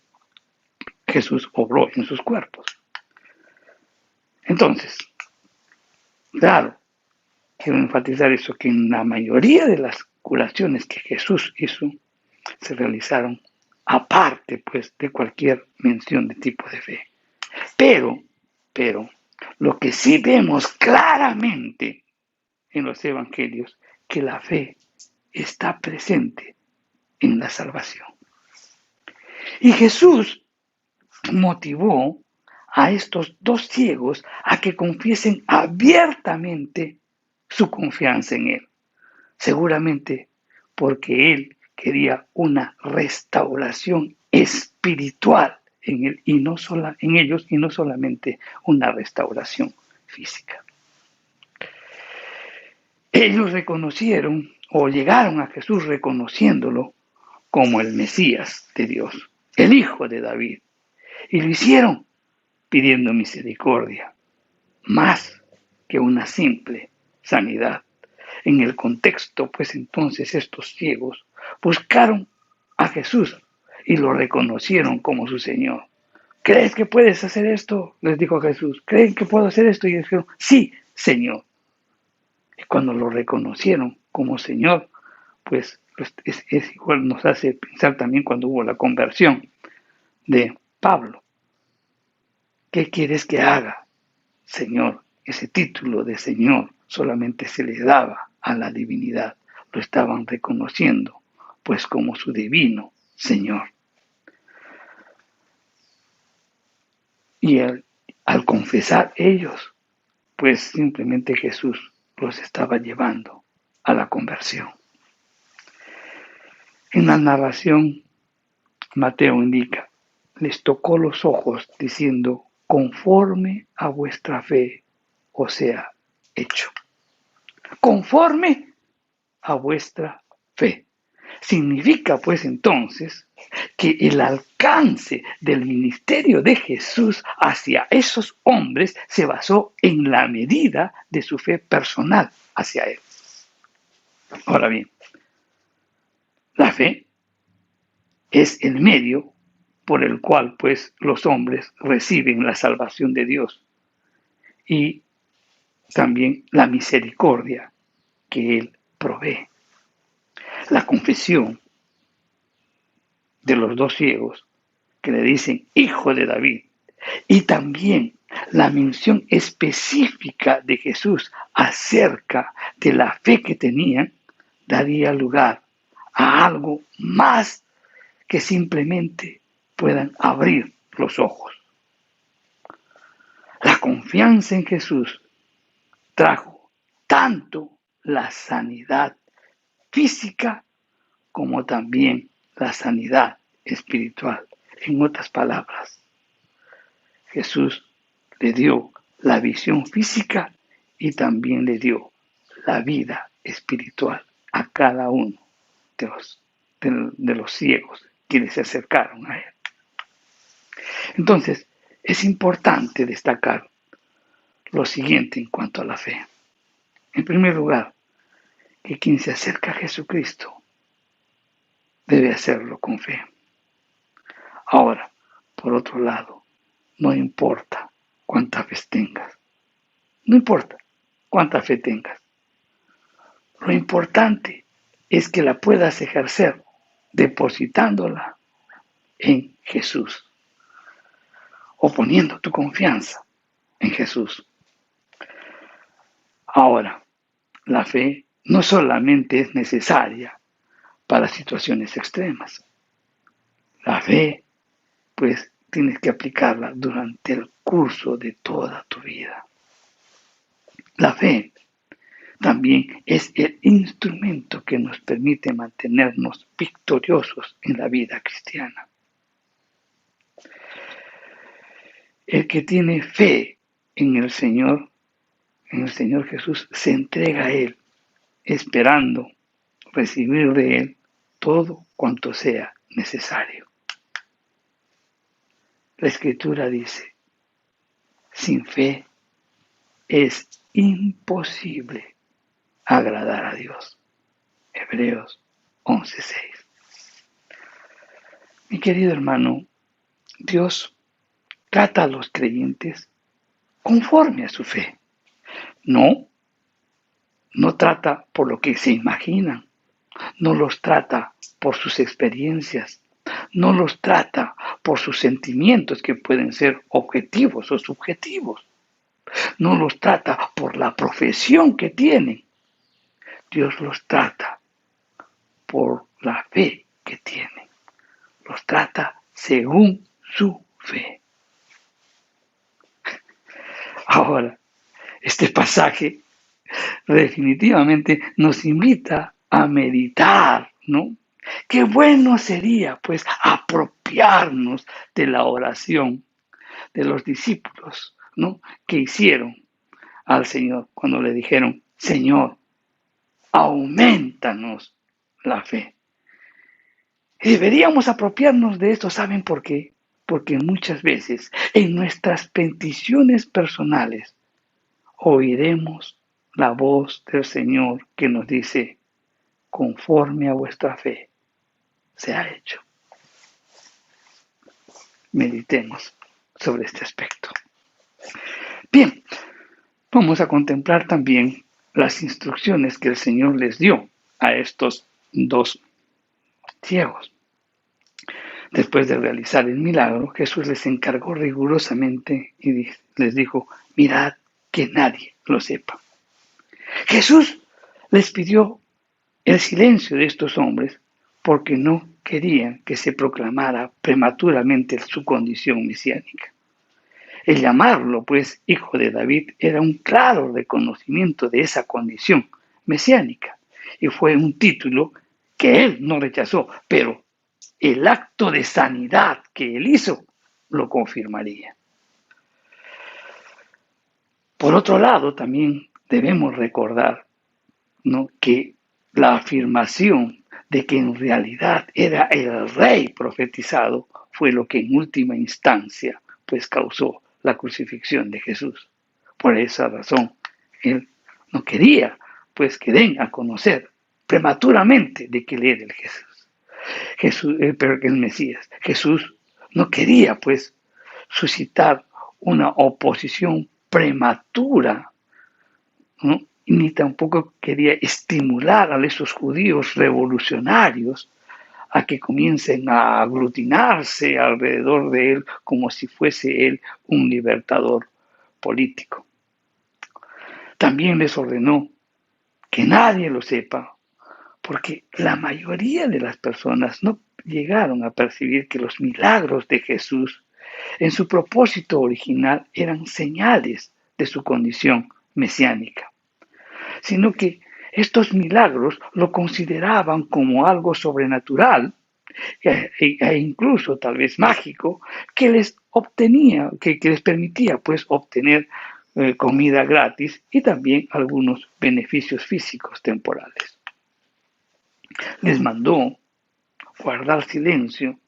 Jesús obró en sus cuerpos. Entonces, claro, quiero enfatizar eso, que en la mayoría de las curaciones que Jesús hizo se realizaron aparte pues de cualquier mención de tipo de fe. Pero, lo que sí vemos claramente en los evangelios, que la fe está presente en la salvación. Y Jesús motivó a estos dos ciegos a que confiesen abiertamente su confianza en Él. Seguramente porque Él quería una restauración espiritual en él en ellos y no solamente una restauración física. Ellos reconocieron o llegaron a Jesús reconociéndolo como el Mesías de Dios, el Hijo de David, y lo hicieron pidiendo misericordia, más que una simple sanidad. En el contexto, pues entonces estos ciegos buscaron a Jesús y lo reconocieron como su Señor. ¿Crees que puedes hacer esto?, les dijo Jesús. ¿Creen que puedo hacer esto? Y ellos dijeron, sí, Señor. Y cuando lo reconocieron como Señor, pues es igual, nos hace pensar también cuando hubo la conversión de Pablo. ¿Qué quieres que haga, Señor? Ese título de Señor solamente se le daba a la divinidad. Lo estaban reconociendo, pues como su divino Señor. Y al confesar ellos, pues simplemente Jesús los estaba llevando a la conversión. En la narración, Mateo indica, les tocó los ojos diciendo, conforme a vuestra fe os sea hecho. Conforme a vuestra fe. Significa pues entonces que el alcance del ministerio de Jesús hacia esos hombres se basó en la medida de su fe personal hacia él. Ahora bien, la fe es el medio por el cual pues los hombres reciben la salvación de Dios y también la misericordia que Él provee. La confesión de los dos ciegos que le dicen hijo de David y también la mención específica de Jesús acerca de la fe que tenían daría lugar a algo más que simplemente puedan abrir los ojos. La confianza en Jesús trajo tanto la sanidad física como también la sanidad espiritual. En otras palabras, Jesús le dio la visión física y también le dio la vida espiritual a cada uno de los ciegos quienes se acercaron a él. Entonces, es importante destacar lo siguiente en cuanto a la fe. En primer lugar, que quien se acerca a Jesucristo debe hacerlo con fe. Ahora, por otro lado, no importa cuánta fe tengas. No importa cuánta fe tengas. Lo importante es que la puedas ejercer depositándola en Jesús o poniendo tu confianza en Jesús. Ahora, la fe no solamente es necesaria para situaciones extremas. La fe, pues, tienes que aplicarla durante el curso de toda tu vida. La fe también es el instrumento que nos permite mantenernos victoriosos en la vida cristiana. El que tiene fe en el Señor Jesús, se entrega a Él, esperando recibir de Él todo cuanto sea necesario. La Escritura dice, sin fe es imposible agradar a Dios. Hebreos 11:6. Mi querido hermano, Dios trata a los creyentes conforme a su fe. No trata por lo que se imaginan, no los trata por sus experiencias, no los trata por sus sentimientos que pueden ser objetivos o subjetivos, no los trata por la profesión que tienen. Dios los trata por la fe que tienen, los trata según su fe. Ahora, este pasaje definitivamente nos invita a meditar, ¿no? Qué bueno sería, pues, apropiarnos de la oración de los discípulos, ¿no? Que hicieron al Señor cuando le dijeron, Señor, aumentanos la fe. Y deberíamos apropiarnos de esto, ¿saben por qué? Porque muchas veces en nuestras peticiones personales oiremos la voz del Señor que nos dice, conforme a vuestra fe, se ha hecho. Meditemos sobre este aspecto. Bien, vamos a contemplar también las instrucciones que el Señor les dio a estos dos ciegos. Después de realizar el milagro, Jesús les encargó rigurosamente y les dijo, mirad que nadie lo sepa. Jesús les pidió el silencio de estos hombres porque no querían que se proclamara prematuramente su condición mesiánica. El llamarlo, pues, hijo de David era un claro reconocimiento de esa condición mesiánica y fue un título que él no rechazó, pero el acto de sanidad que él hizo lo confirmaría. Por otro lado, también debemos recordar, ¿no?, que la afirmación de que en realidad era el rey profetizado fue lo que en última instancia pues causó la crucifixión de Jesús. Por esa razón, él no quería pues que den a conocer prematuramente de que él era pero el Mesías. Jesús no quería pues suscitar una oposición prematura, ¿no? Ni tampoco quería estimular a esos judíos revolucionarios a que comiencen a aglutinarse alrededor de él como si fuese él un libertador político. También les ordenó que nadie lo sepa, porque la mayoría de las personas no llegaron a percibir que los milagros de Jesús en su propósito original eran señales de su condición mesiánica, sino que estos milagros lo consideraban como algo sobrenatural e incluso tal vez mágico que les permitía pues obtener comida gratis y también algunos beneficios físicos temporales. Les mandó guardar silencio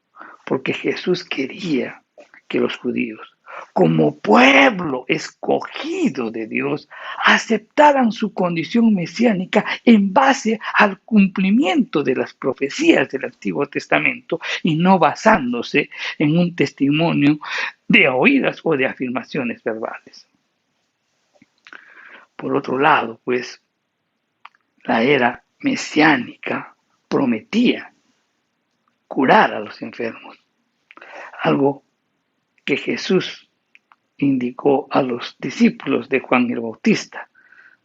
porque Jesús quería que los judíos, como pueblo escogido de Dios, aceptaran su condición mesiánica en base al cumplimiento de las profecías del Antiguo Testamento y no basándose en un testimonio de oídas o de afirmaciones verbales. Por otro lado, pues, la era mesiánica prometía curar a los enfermos, algo que Jesús indicó a los discípulos de Juan el Bautista,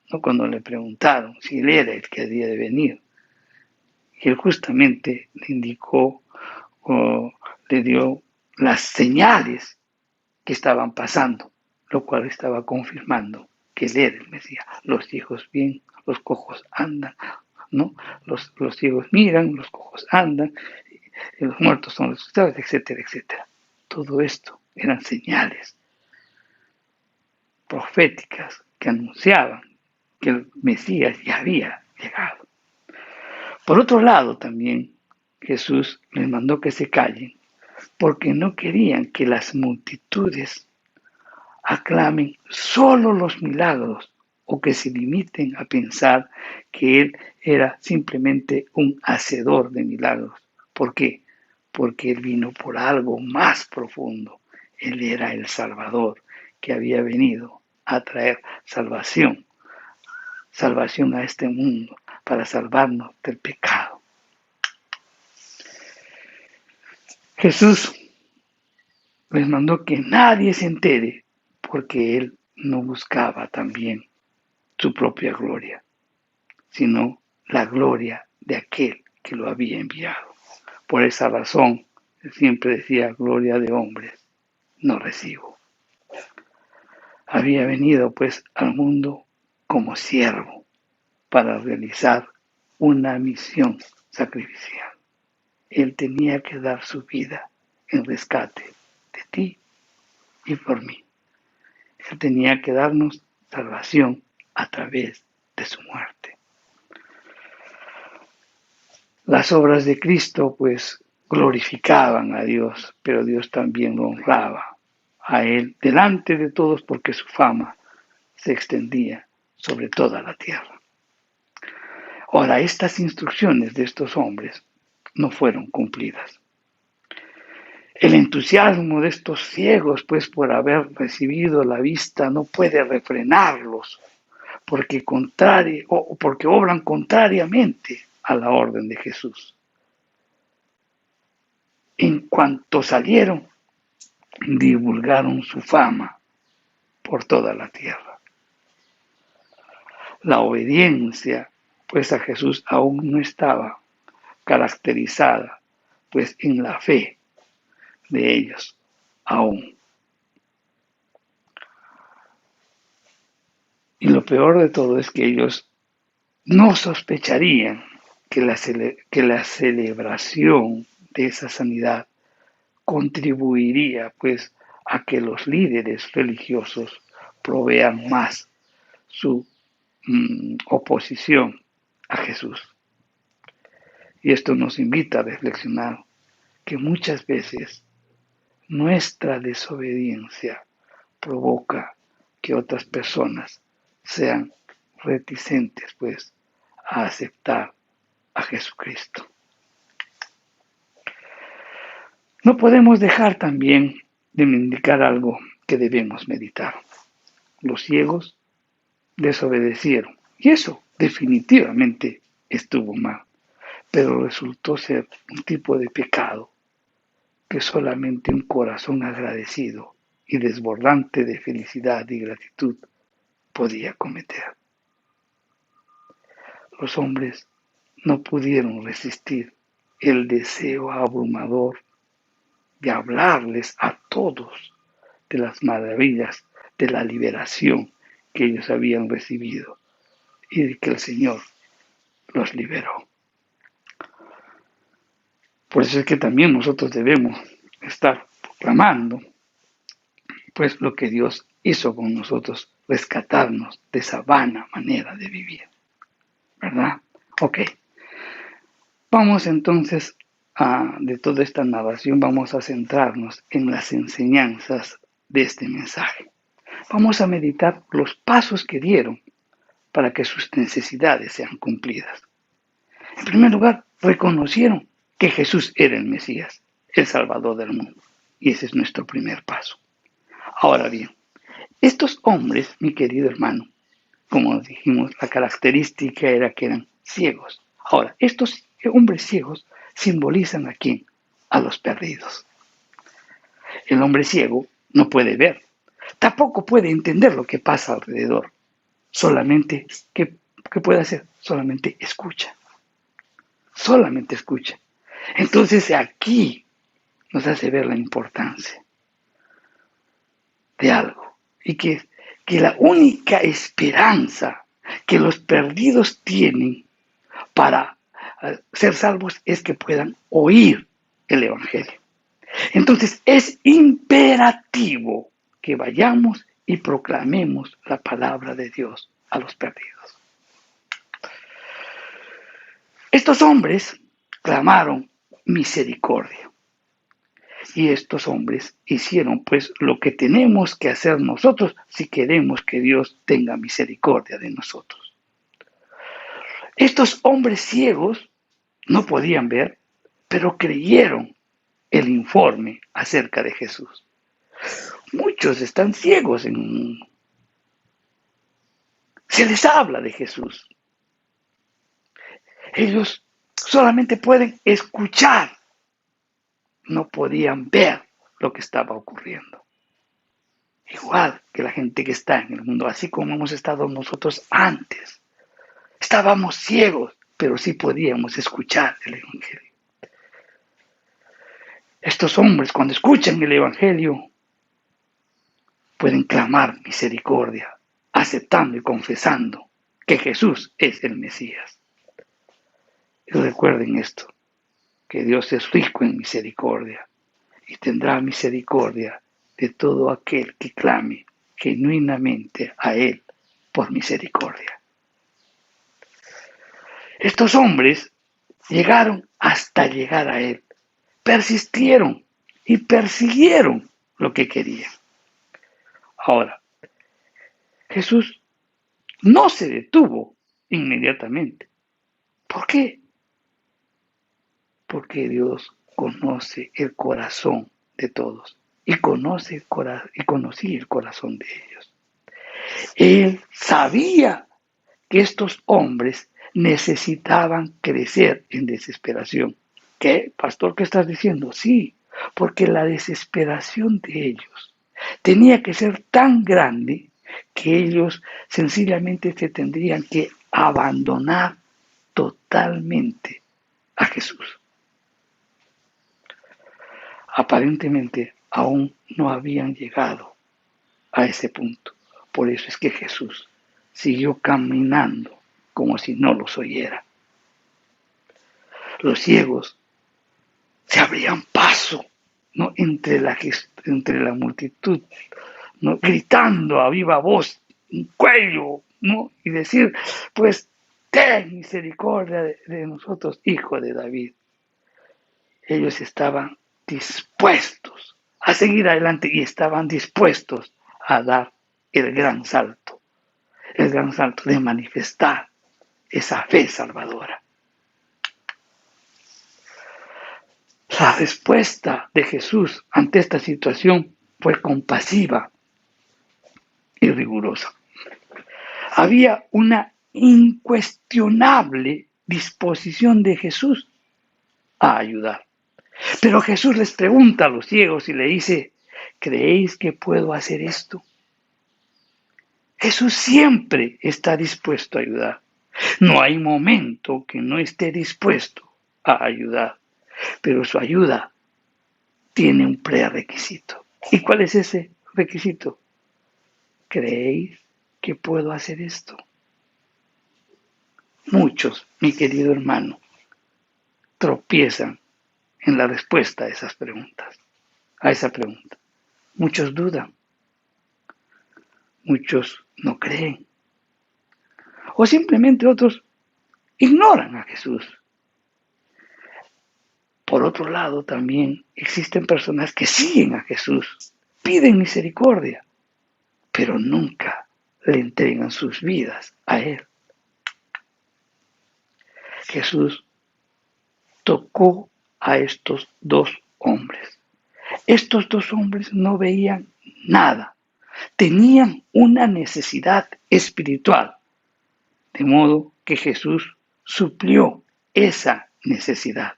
¿no? Cuando le preguntaron si él era el que había de venir. Y él justamente le indicó o le dio las señales que estaban pasando, lo cual estaba confirmando que él era el Mesías. Los ciegos ven, los cojos andan, ¿no? Los ciegos miran, los cojos andan, los muertos son resucitados, etcétera, etcétera. Todo esto eran señales proféticas que anunciaban que el Mesías ya había llegado. Por otro lado, también Jesús les mandó que se callen porque no querían que las multitudes aclamen solo los milagros o que se limiten a pensar que Él era simplemente un hacedor de milagros. ¿Por qué? Porque Él vino por algo más profundo. Él era el Salvador que había venido a traer salvación a este mundo para salvarnos del pecado. Jesús les mandó que nadie se entere porque Él no buscaba también su propia gloria, sino la gloria de aquel que lo había enviado. Por esa razón, Él siempre decía, gloria de hombres no recibo. Había venido pues al mundo como siervo para realizar una misión sacrificial. Él tenía que dar su vida en rescate de ti y por mí. Él tenía que darnos salvación a través de su muerte. Las obras de Cristo pues glorificaban a Dios, pero Dios también lo honraba a Él delante de todos porque su fama se extendía sobre toda la tierra. Ahora, estas instrucciones de estos hombres no fueron cumplidas. El entusiasmo de estos ciegos, pues por haber recibido la vista, no puede refrenarlos, porque obran contrariamente a la orden de Jesús. En cuanto salieron, divulgaron su fama por toda la tierra. La obediencia, pues a Jesús aún no estaba caracterizada, pues en la fe de ellos aún. Y lo peor de todo es que ellos no sospecharían que la celebración de esa sanidad contribuiría pues a que los líderes religiosos provean más su oposición a Jesús. Y esto nos invita a reflexionar que muchas veces nuestra desobediencia provoca que otras personas sean reticentes, pues, a aceptar a Jesucristo. No podemos dejar también de indicar algo que debemos meditar. Los ciegos desobedecieron, y eso definitivamente estuvo mal, pero resultó ser un tipo de pecado que solamente un corazón agradecido y desbordante de felicidad y gratitud podía cometer. Los hombres no pudieron resistir el deseo abrumador de hablarles a todos de las maravillas de la liberación que ellos habían recibido y de que el Señor los liberó. Por eso es que también nosotros debemos estar proclamando pues lo que Dios hizo con nosotros, rescatarnos de esa vana manera de vivir, ¿verdad? Ok, vamos entonces de toda esta narración, vamos a centrarnos en las enseñanzas de este mensaje. Vamos a meditar los pasos que dieron para que sus necesidades sean cumplidas. En primer lugar, reconocieron que Jesús era el Mesías, el Salvador del mundo. Y ese es nuestro primer paso. Ahora bien, estos hombres, mi querido hermano, como dijimos, la característica era que eran ciegos. Ahora, estos hombres ciegos simbolizan ¿a quién? A los perdidos. El hombre ciego no puede ver, tampoco puede entender lo que pasa alrededor. Solamente, ¿qué puede hacer? Solamente escucha. Solamente escucha. Entonces aquí nos hace ver la importancia de algo y que la única esperanza que los perdidos tienen para ser salvos es que puedan oír el Evangelio. Entonces es imperativo que vayamos y proclamemos la palabra de Dios a los perdidos. Estos hombres clamaron misericordia. Y estos hombres hicieron pues lo que tenemos que hacer nosotros si queremos que Dios tenga misericordia de nosotros. Estos hombres ciegos no podían ver, pero creyeron el informe acerca de Jesús. Muchos están ciegos en el mundo. Se les habla de Jesús. Ellos solamente pueden escuchar. No podían ver lo que estaba ocurriendo. Igual que la gente que está en el mundo, así como hemos estado nosotros antes. Estábamos ciegos, pero sí podíamos escuchar el Evangelio. Estos hombres, cuando escuchan el Evangelio, pueden clamar misericordia, aceptando y confesando que Jesús es el Mesías. Y recuerden esto, que Dios es rico en misericordia y tendrá misericordia de todo aquel que clame genuinamente a Él por misericordia. Estos hombres llegaron hasta llegar a Él, persistieron y persiguieron lo que querían. Ahora, Jesús no se detuvo inmediatamente. ¿Por qué? Porque Dios conoce el corazón de todos y conocía el corazón de ellos. Él sabía que estos hombres necesitaban crecer en desesperación. ¿Qué, pastor, qué estás diciendo? Sí, porque la desesperación de ellos tenía que ser tan grande que ellos sencillamente se tendrían que abandonar totalmente a Jesús. Aparentemente aún no habían llegado a ese punto. Por eso es que Jesús siguió caminando como si no los oyera. Los ciegos se abrían paso, ¿no? entre la multitud, ¿no? Gritando a viva voz, un cuello, ¿no? Y decir, pues, ten misericordia de nosotros, hijo de David. Ellos estaban dispuestos a seguir adelante y estaban dispuestos a dar el gran salto de manifestar esa fe salvadora. La respuesta de Jesús ante esta situación fue compasiva y rigurosa. Había una incuestionable disposición de Jesús a ayudar. Pero Jesús les pregunta a los ciegos y le dice, ¿creéis que puedo hacer esto? Jesús siempre está dispuesto a ayudar. No hay momento que no esté dispuesto a ayudar, pero su ayuda tiene un prerequisito. ¿Y cuál es ese requisito? ¿Creéis que puedo hacer esto? Muchos, mi querido hermano, tropiezan en la respuesta a esa pregunta. Muchos dudan, muchos no creen, o simplemente otros ignoran a Jesús. Por otro lado, también existen personas que siguen a Jesús, piden misericordia, pero nunca le entregan sus vidas a Él. Jesús tocó a estos dos hombres. Estos dos hombres no veían nada, tenían una necesidad espiritual, de modo que Jesús suplió esa necesidad.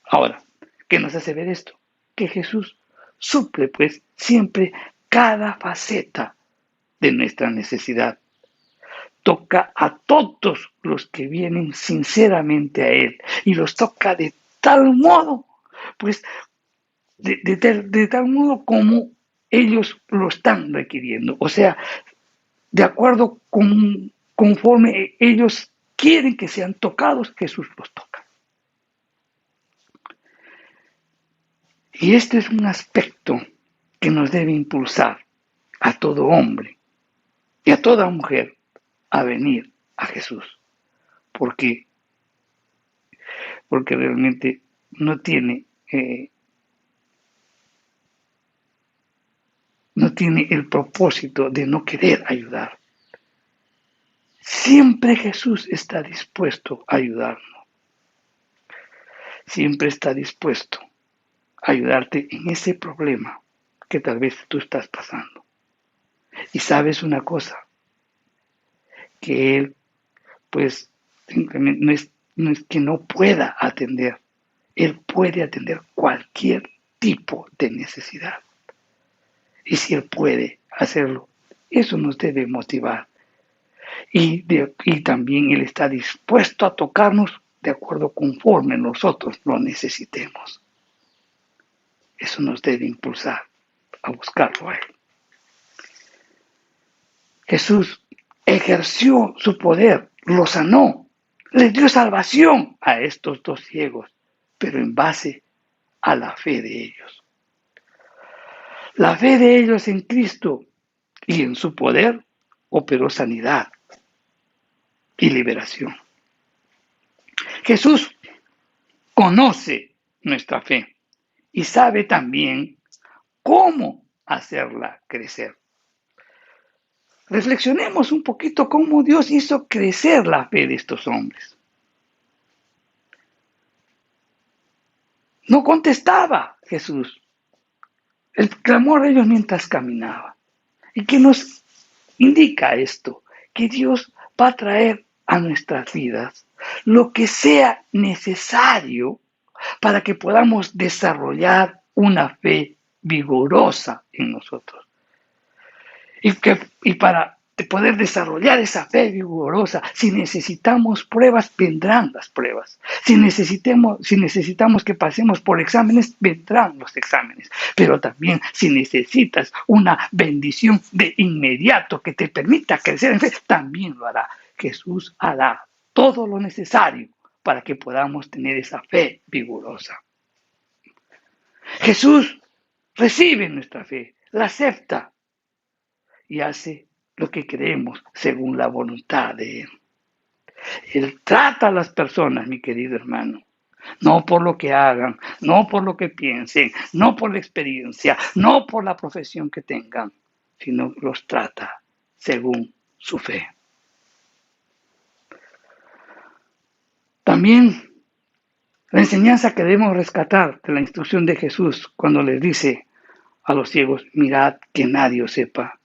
Ahora, ¿qué nos hace ver esto? Que Jesús suple, pues, siempre cada faceta de nuestra necesidad. Toca a todos los que vienen sinceramente a Él y los toca de tal modo, pues, de tal modo como ellos lo están requiriendo. O sea, de acuerdo conforme ellos quieren que sean tocados, Jesús los toca. Y este es un aspecto que nos debe impulsar a todo hombre y a toda mujer a venir a Jesús, porque realmente no tiene el propósito de no querer ayudar. Siempre Jesús está dispuesto a ayudarnos. Siempre está dispuesto a ayudarte en ese problema que tal vez tú estás pasando. Y sabes una cosa, que Él, pues, simplemente no es que no pueda atender. Él puede atender cualquier tipo de necesidad. Y si Él puede hacerlo, eso nos debe motivar. Y también Él está dispuesto a tocarnos de acuerdo conforme nosotros lo necesitemos. Eso nos debe impulsar a buscarlo a Él. Jesús ejerció su poder, lo sanó, les dio salvación a estos dos ciegos, pero en base a la fe de ellos. La fe de ellos en Cristo y en su poder operó sanidad y liberación. Jesús conoce nuestra fe y sabe también cómo hacerla crecer. Reflexionemos un poquito cómo Dios hizo crecer la fe de estos hombres. No contestaba Jesús el clamor de ellos mientras caminaba. ¿Y qué nos indica esto? Que Dios va a traer a nuestras vidas lo que sea necesario para que podamos desarrollar una fe vigorosa en nosotros. Y para poder desarrollar esa fe vigorosa, si necesitamos pruebas, vendrán las pruebas. Si necesitamos que pasemos por exámenes, vendrán los exámenes. Pero también si necesitas una bendición de inmediato que te permita crecer en fe, también lo hará. Jesús hará todo lo necesario para que podamos tener esa fe vigorosa. Jesús recibe nuestra fe, la acepta y hace lo que creemos según la voluntad de Él. Él trata a las personas, mi querido hermano. No por lo que hagan, no por lo que piensen, no por la experiencia, no por la profesión que tengan, sino que los trata según su fe. También la enseñanza que debemos rescatar de la instrucción de Jesús cuando les dice a los ciegos, mirad que nadie os sepa,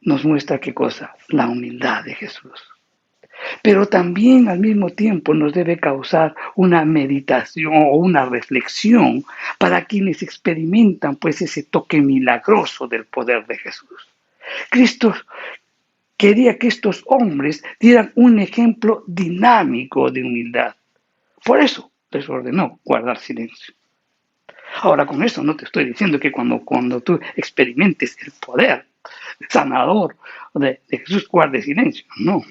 nos muestra qué cosa, la humildad de Jesús. Pero también al mismo tiempo nos debe causar una meditación o una reflexión para quienes experimentan pues ese toque milagroso del poder de Jesús. Cristo quería que estos hombres dieran un ejemplo dinámico de humildad. Por eso les ordenó guardar silencio. Ahora, con eso no te estoy diciendo que cuando tú experimentes el poder sanador de Jesús, guarde silencio. No.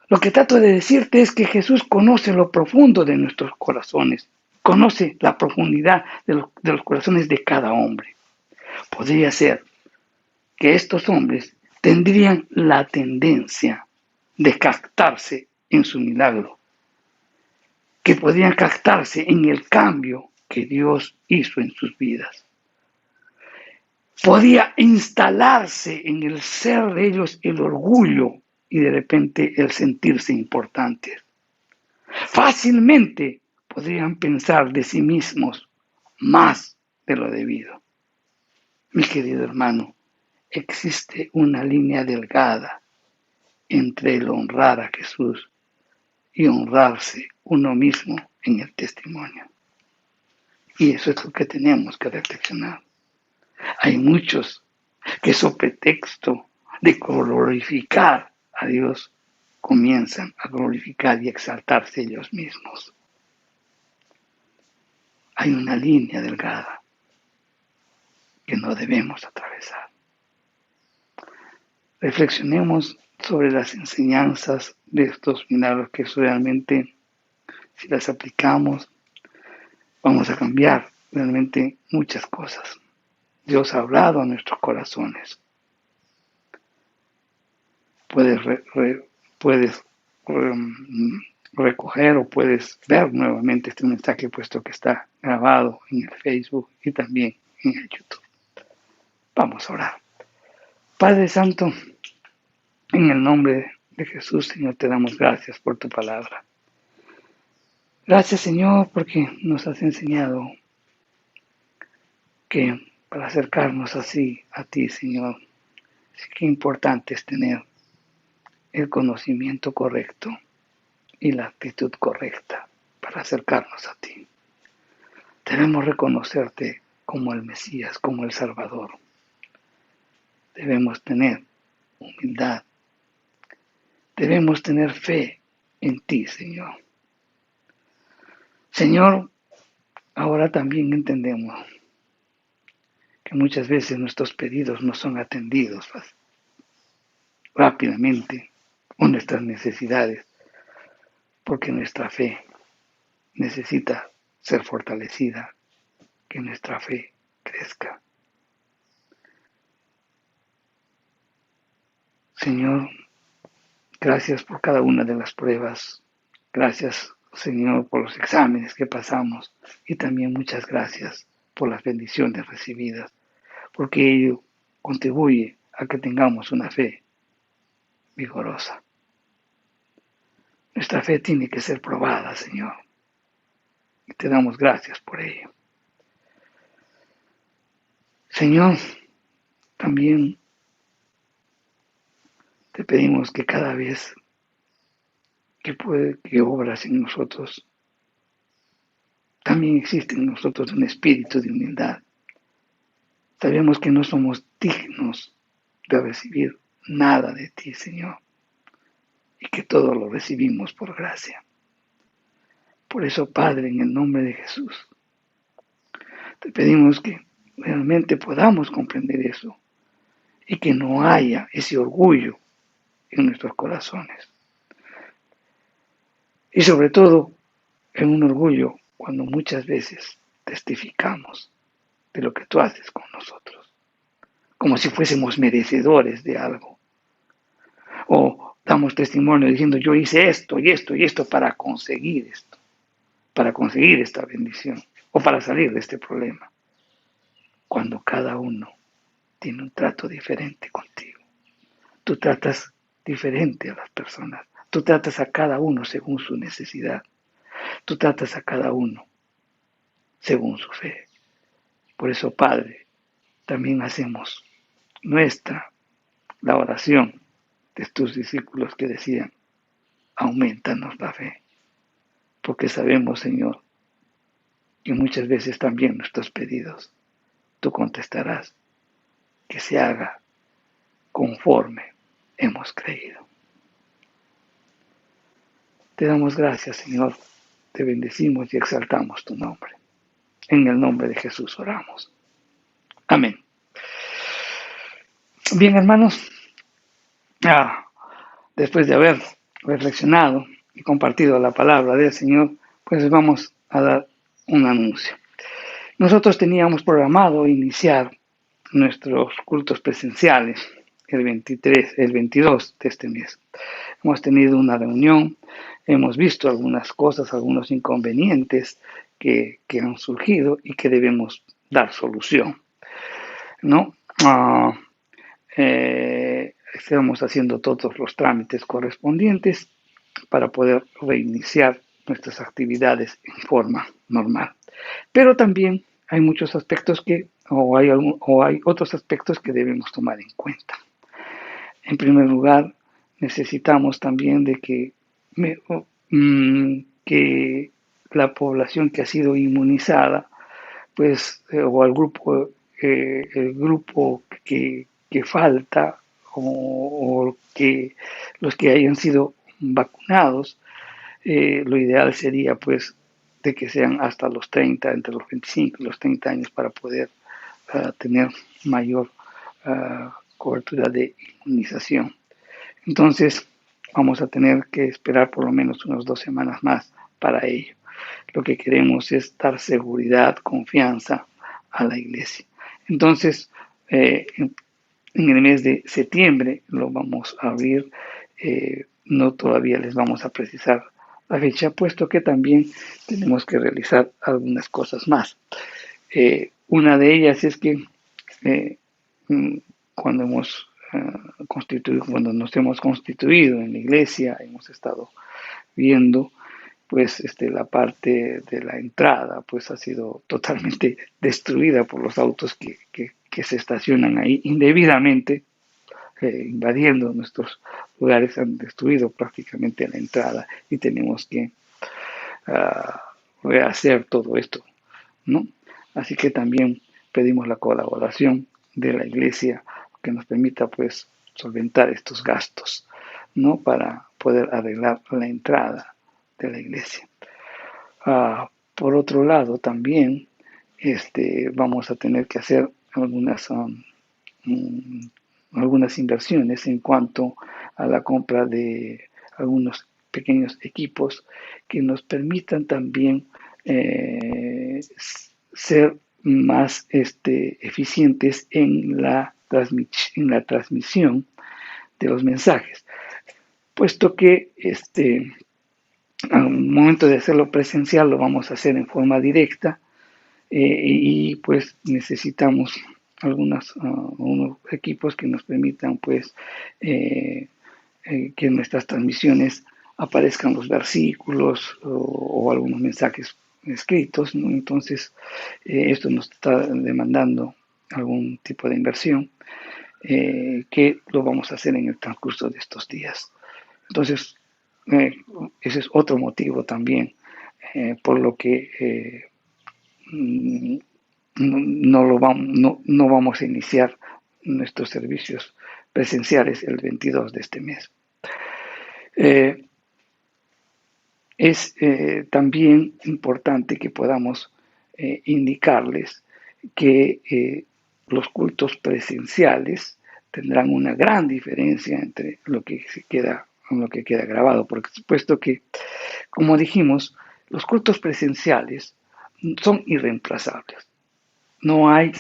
Lo que trato de decirte es que Jesús conoce lo profundo de nuestros corazones, conoce la profundidad de los corazones de cada hombre. Podría ser que estos hombres tendrían la tendencia de captarse en su milagro, que podrían captarse en el cambio que Dios hizo en sus vidas. Podía instalarse en el ser de ellos el orgullo y de repente el sentirse importantes. Fácilmente podrían pensar de sí mismos más de lo debido. Mi querido hermano, existe una línea delgada entre el honrar a Jesús y honrarse uno mismo en el testimonio. Y eso es lo que tenemos que reflexionar. Hay muchos que sobre pretexto de glorificar a Dios comienzan a glorificar y exaltarse ellos mismos. Hay una línea delgada que no debemos atravesar. Reflexionemos sobre las enseñanzas de estos milagros que realmente, si las aplicamos, vamos a cambiar realmente muchas cosas. Dios ha hablado a nuestros corazones. Puedes recoger o puedes ver nuevamente este mensaje puesto que está grabado en el Facebook y también en el YouTube. Vamos a orar. Padre Santo, en el nombre de Jesús, Señor, te damos gracias por tu palabra. Gracias, Señor, porque nos has enseñado que para acercarnos así a ti, Señor, qué importante es tener el conocimiento correcto y la actitud correcta para acercarnos a ti. Debemos reconocerte como el Mesías, como el Salvador. Debemos tener humildad. Debemos tener fe en ti, Señor. Señor, ahora también entendemos que muchas veces nuestros pedidos no son atendidos rápidamente o nuestras necesidades, porque nuestra fe necesita ser fortalecida, que nuestra fe crezca. Señor, gracias por cada una de las pruebas. Gracias, Señor, por los exámenes que pasamos. Y también muchas gracias por las bendiciones recibidas, porque ello contribuye a que tengamos una fe vigorosa. Nuestra fe tiene que ser probada, Señor. Y te damos gracias por ello. Señor, también te pedimos que cada vez que obras en nosotros, también existe en nosotros un espíritu de humildad. Sabemos que no somos dignos de recibir nada de ti, Señor, y que todo lo recibimos por gracia. Por eso, Padre, en el nombre de Jesús, te pedimos que realmente podamos comprender eso y que no haya ese orgullo en nuestros corazones. Y sobre todo, en un orgullo cuando muchas veces testificamos de lo que tú haces con nosotros, como si fuésemos merecedores de algo, o damos testimonio diciendo yo hice esto y esto y esto para conseguir esta bendición o para salir de este problema. Cuando cada uno tiene un trato diferente contigo. Tú tratas diferente a las personas. Tú tratas a cada uno según su necesidad. Tú tratas a cada uno según su fe. Por eso, Padre, también hacemos la oración de tus discípulos que decían, aumentanos la fe. Porque sabemos, Señor, que muchas veces también nuestros pedidos tú contestarás que se haga conforme hemos creído. Te damos gracias, Señor, te bendecimos y exaltamos tu nombre. En el nombre de Jesús oramos. Amén. Bien, hermanos, después de haber reflexionado y compartido la palabra del Señor, pues vamos a dar un anuncio. Nosotros teníamos programado iniciar nuestros cultos presenciales el 22 de este mes. Hemos tenido una reunión, hemos visto algunas cosas, algunos inconvenientes que han surgido y que debemos dar solución, ¿no? Estamos haciendo todos los trámites correspondientes para poder reiniciar nuestras actividades en forma normal. Pero también hay muchos aspectos hay otros aspectos que debemos tomar en cuenta. En primer lugar, necesitamos también de que la población que ha sido inmunizada, pues, o el grupo que falta, o que los que hayan sido vacunados, lo ideal sería, pues, de que sean hasta los 30, entre los 25 y los 30 años para poder tener mayor cobertura de inmunización. Entonces, vamos a tener que esperar por lo menos unas 2 semanas más para ello. Lo que queremos es dar seguridad, confianza a la iglesia. Entonces, en el mes de septiembre lo vamos a abrir. No todavía les vamos a precisar la fecha, puesto que también tenemos que realizar algunas cosas más. Una de ellas es que cuando nos hemos constituido en la iglesia, hemos estado viendo, pues, la parte de la entrada, pues, ha sido totalmente destruida por los autos que se estacionan ahí indebidamente, invadiendo nuestros lugares, han destruido prácticamente la entrada y tenemos que rehacer todo esto, ¿no? Así que también pedimos la colaboración de la iglesia que nos permita, pues, solventar estos gastos, ¿no? Para poder arreglar la entrada de la iglesia. Por otro lado, también vamos a tener que hacer algunas inversiones en cuanto a la compra de algunos pequeños equipos que nos permitan también ser más eficientes en la transmisión de los mensajes, puesto que al momento de hacerlo presencial lo vamos a hacer en forma directa, y pues necesitamos unos equipos que nos permitan, pues, que en nuestras transmisiones aparezcan los versículos o algunos mensajes escritos, ¿no? Entonces, esto nos está demandando algún tipo de inversión que lo vamos a hacer en el transcurso de estos días. Entonces, ese es otro motivo también por lo que no vamos a iniciar nuestros servicios presenciales el 22 de este mes. Es también importante que podamos indicarles que los cultos presenciales tendrán una gran diferencia entre lo que queda grabado, porque supuesto que, como dijimos, los cultos presenciales son irreemplazables. No hay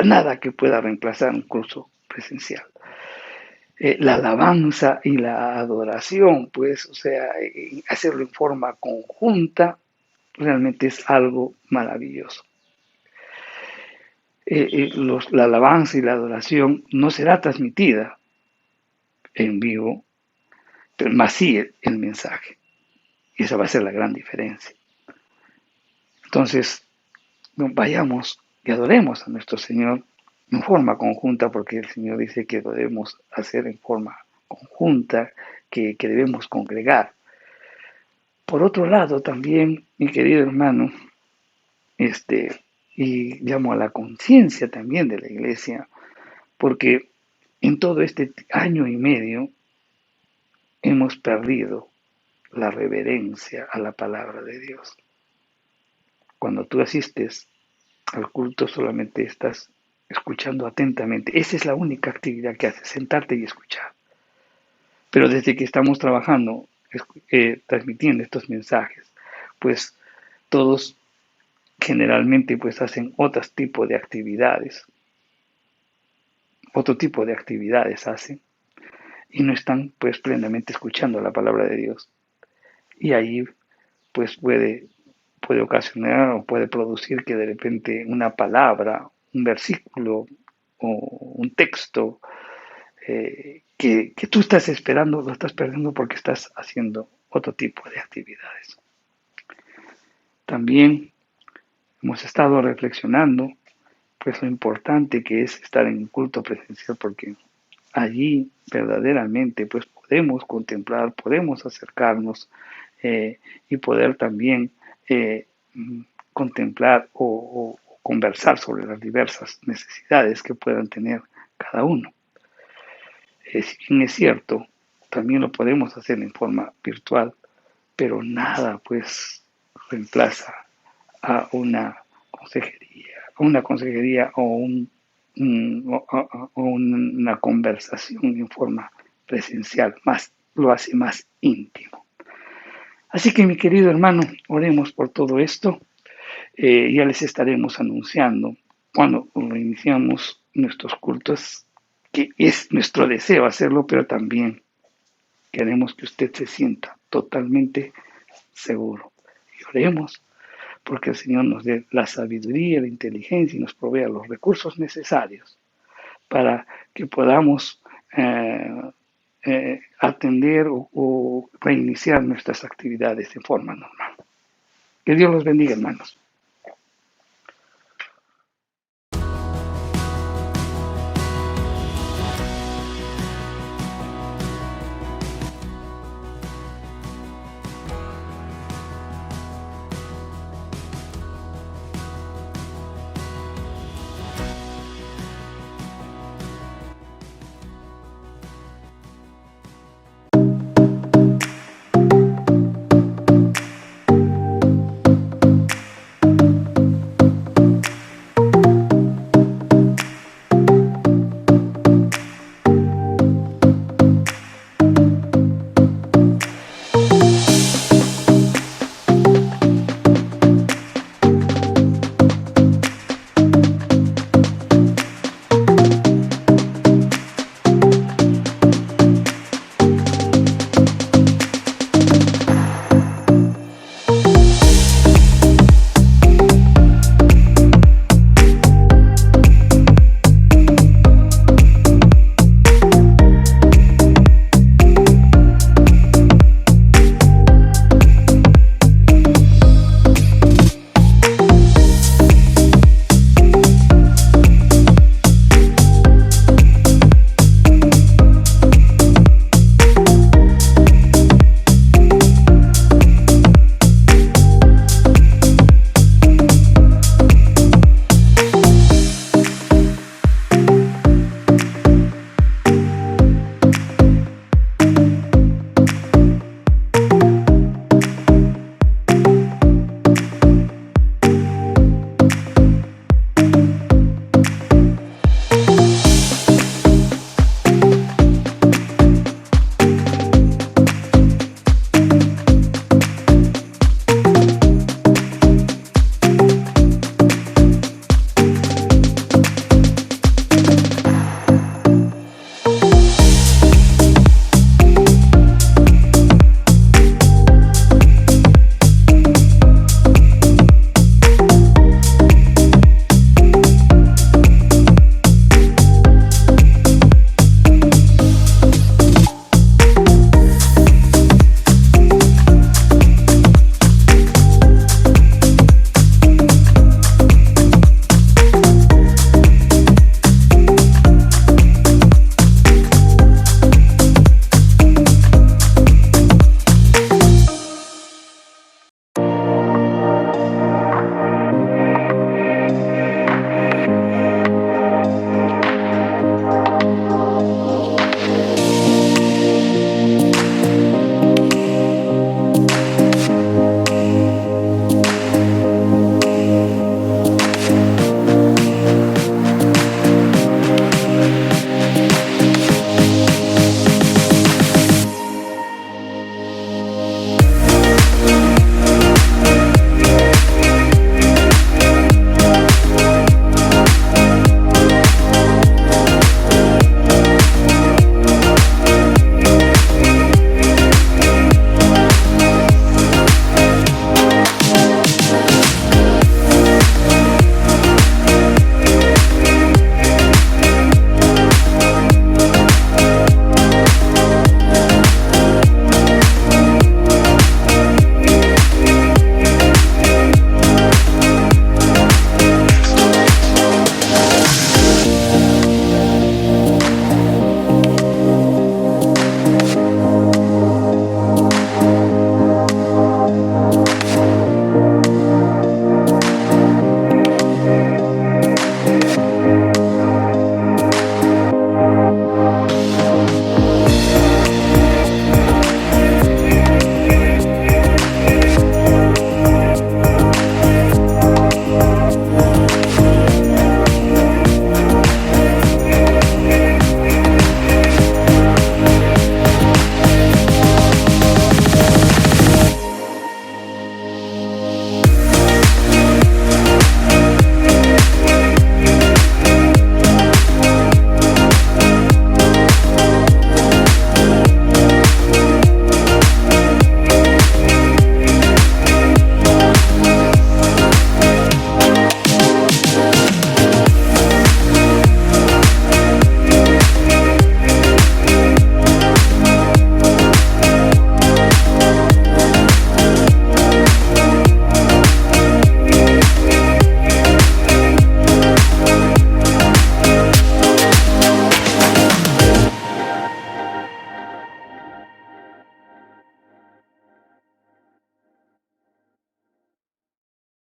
nada que pueda reemplazar un curso presencial. la alabanza y la adoración, pues, o sea, hacerlo en forma conjunta, realmente es algo maravilloso. La alabanza y la adoración no será transmitida en vivo, pero más sí el mensaje. Y esa va a ser la gran diferencia. Entonces, vayamos y adoremos a nuestro Señor en forma conjunta, porque el Señor dice que lo debemos hacer en forma conjunta, que debemos congregar. Por otro lado, también, mi querido hermano, y llamo a la conciencia también de la iglesia, porque en todo este año y medio hemos perdido la reverencia a la palabra de Dios. Cuando tú asistes al culto solamente estás escuchando atentamente. Esa es la única actividad que haces, sentarte y escuchar. Pero desde que estamos trabajando, transmitiendo estos mensajes, pues todos generalmente pues hacen otro tipo de actividades hacen, y no están pues plenamente escuchando la palabra de Dios. Y ahí pues puede ocasionar o puede producir que de repente una palabra, un versículo o un texto que tú estás esperando, lo estás perdiendo porque estás haciendo otro tipo de actividades. También hemos estado reflexionando pues lo importante que es estar en un culto presencial, porque allí verdaderamente pues podemos contemplar, podemos acercarnos y poder también contemplar o conversar sobre las diversas necesidades que puedan tener cada uno. Si bien es cierto, también lo podemos hacer en forma virtual, pero nada pues reemplaza a una consejería o una conversación en forma presencial, lo hace más íntimo. Así que mi querido hermano, oremos por todo esto. Ya les estaremos anunciando cuando iniciamos nuestros cultos, que es nuestro deseo hacerlo, pero también queremos que usted se sienta totalmente seguro. Y oremos porque el Señor nos dé la sabiduría, la inteligencia y nos provea los recursos necesarios para que podamos atender o reiniciar nuestras actividades de forma normal. Que Dios los bendiga, hermanos.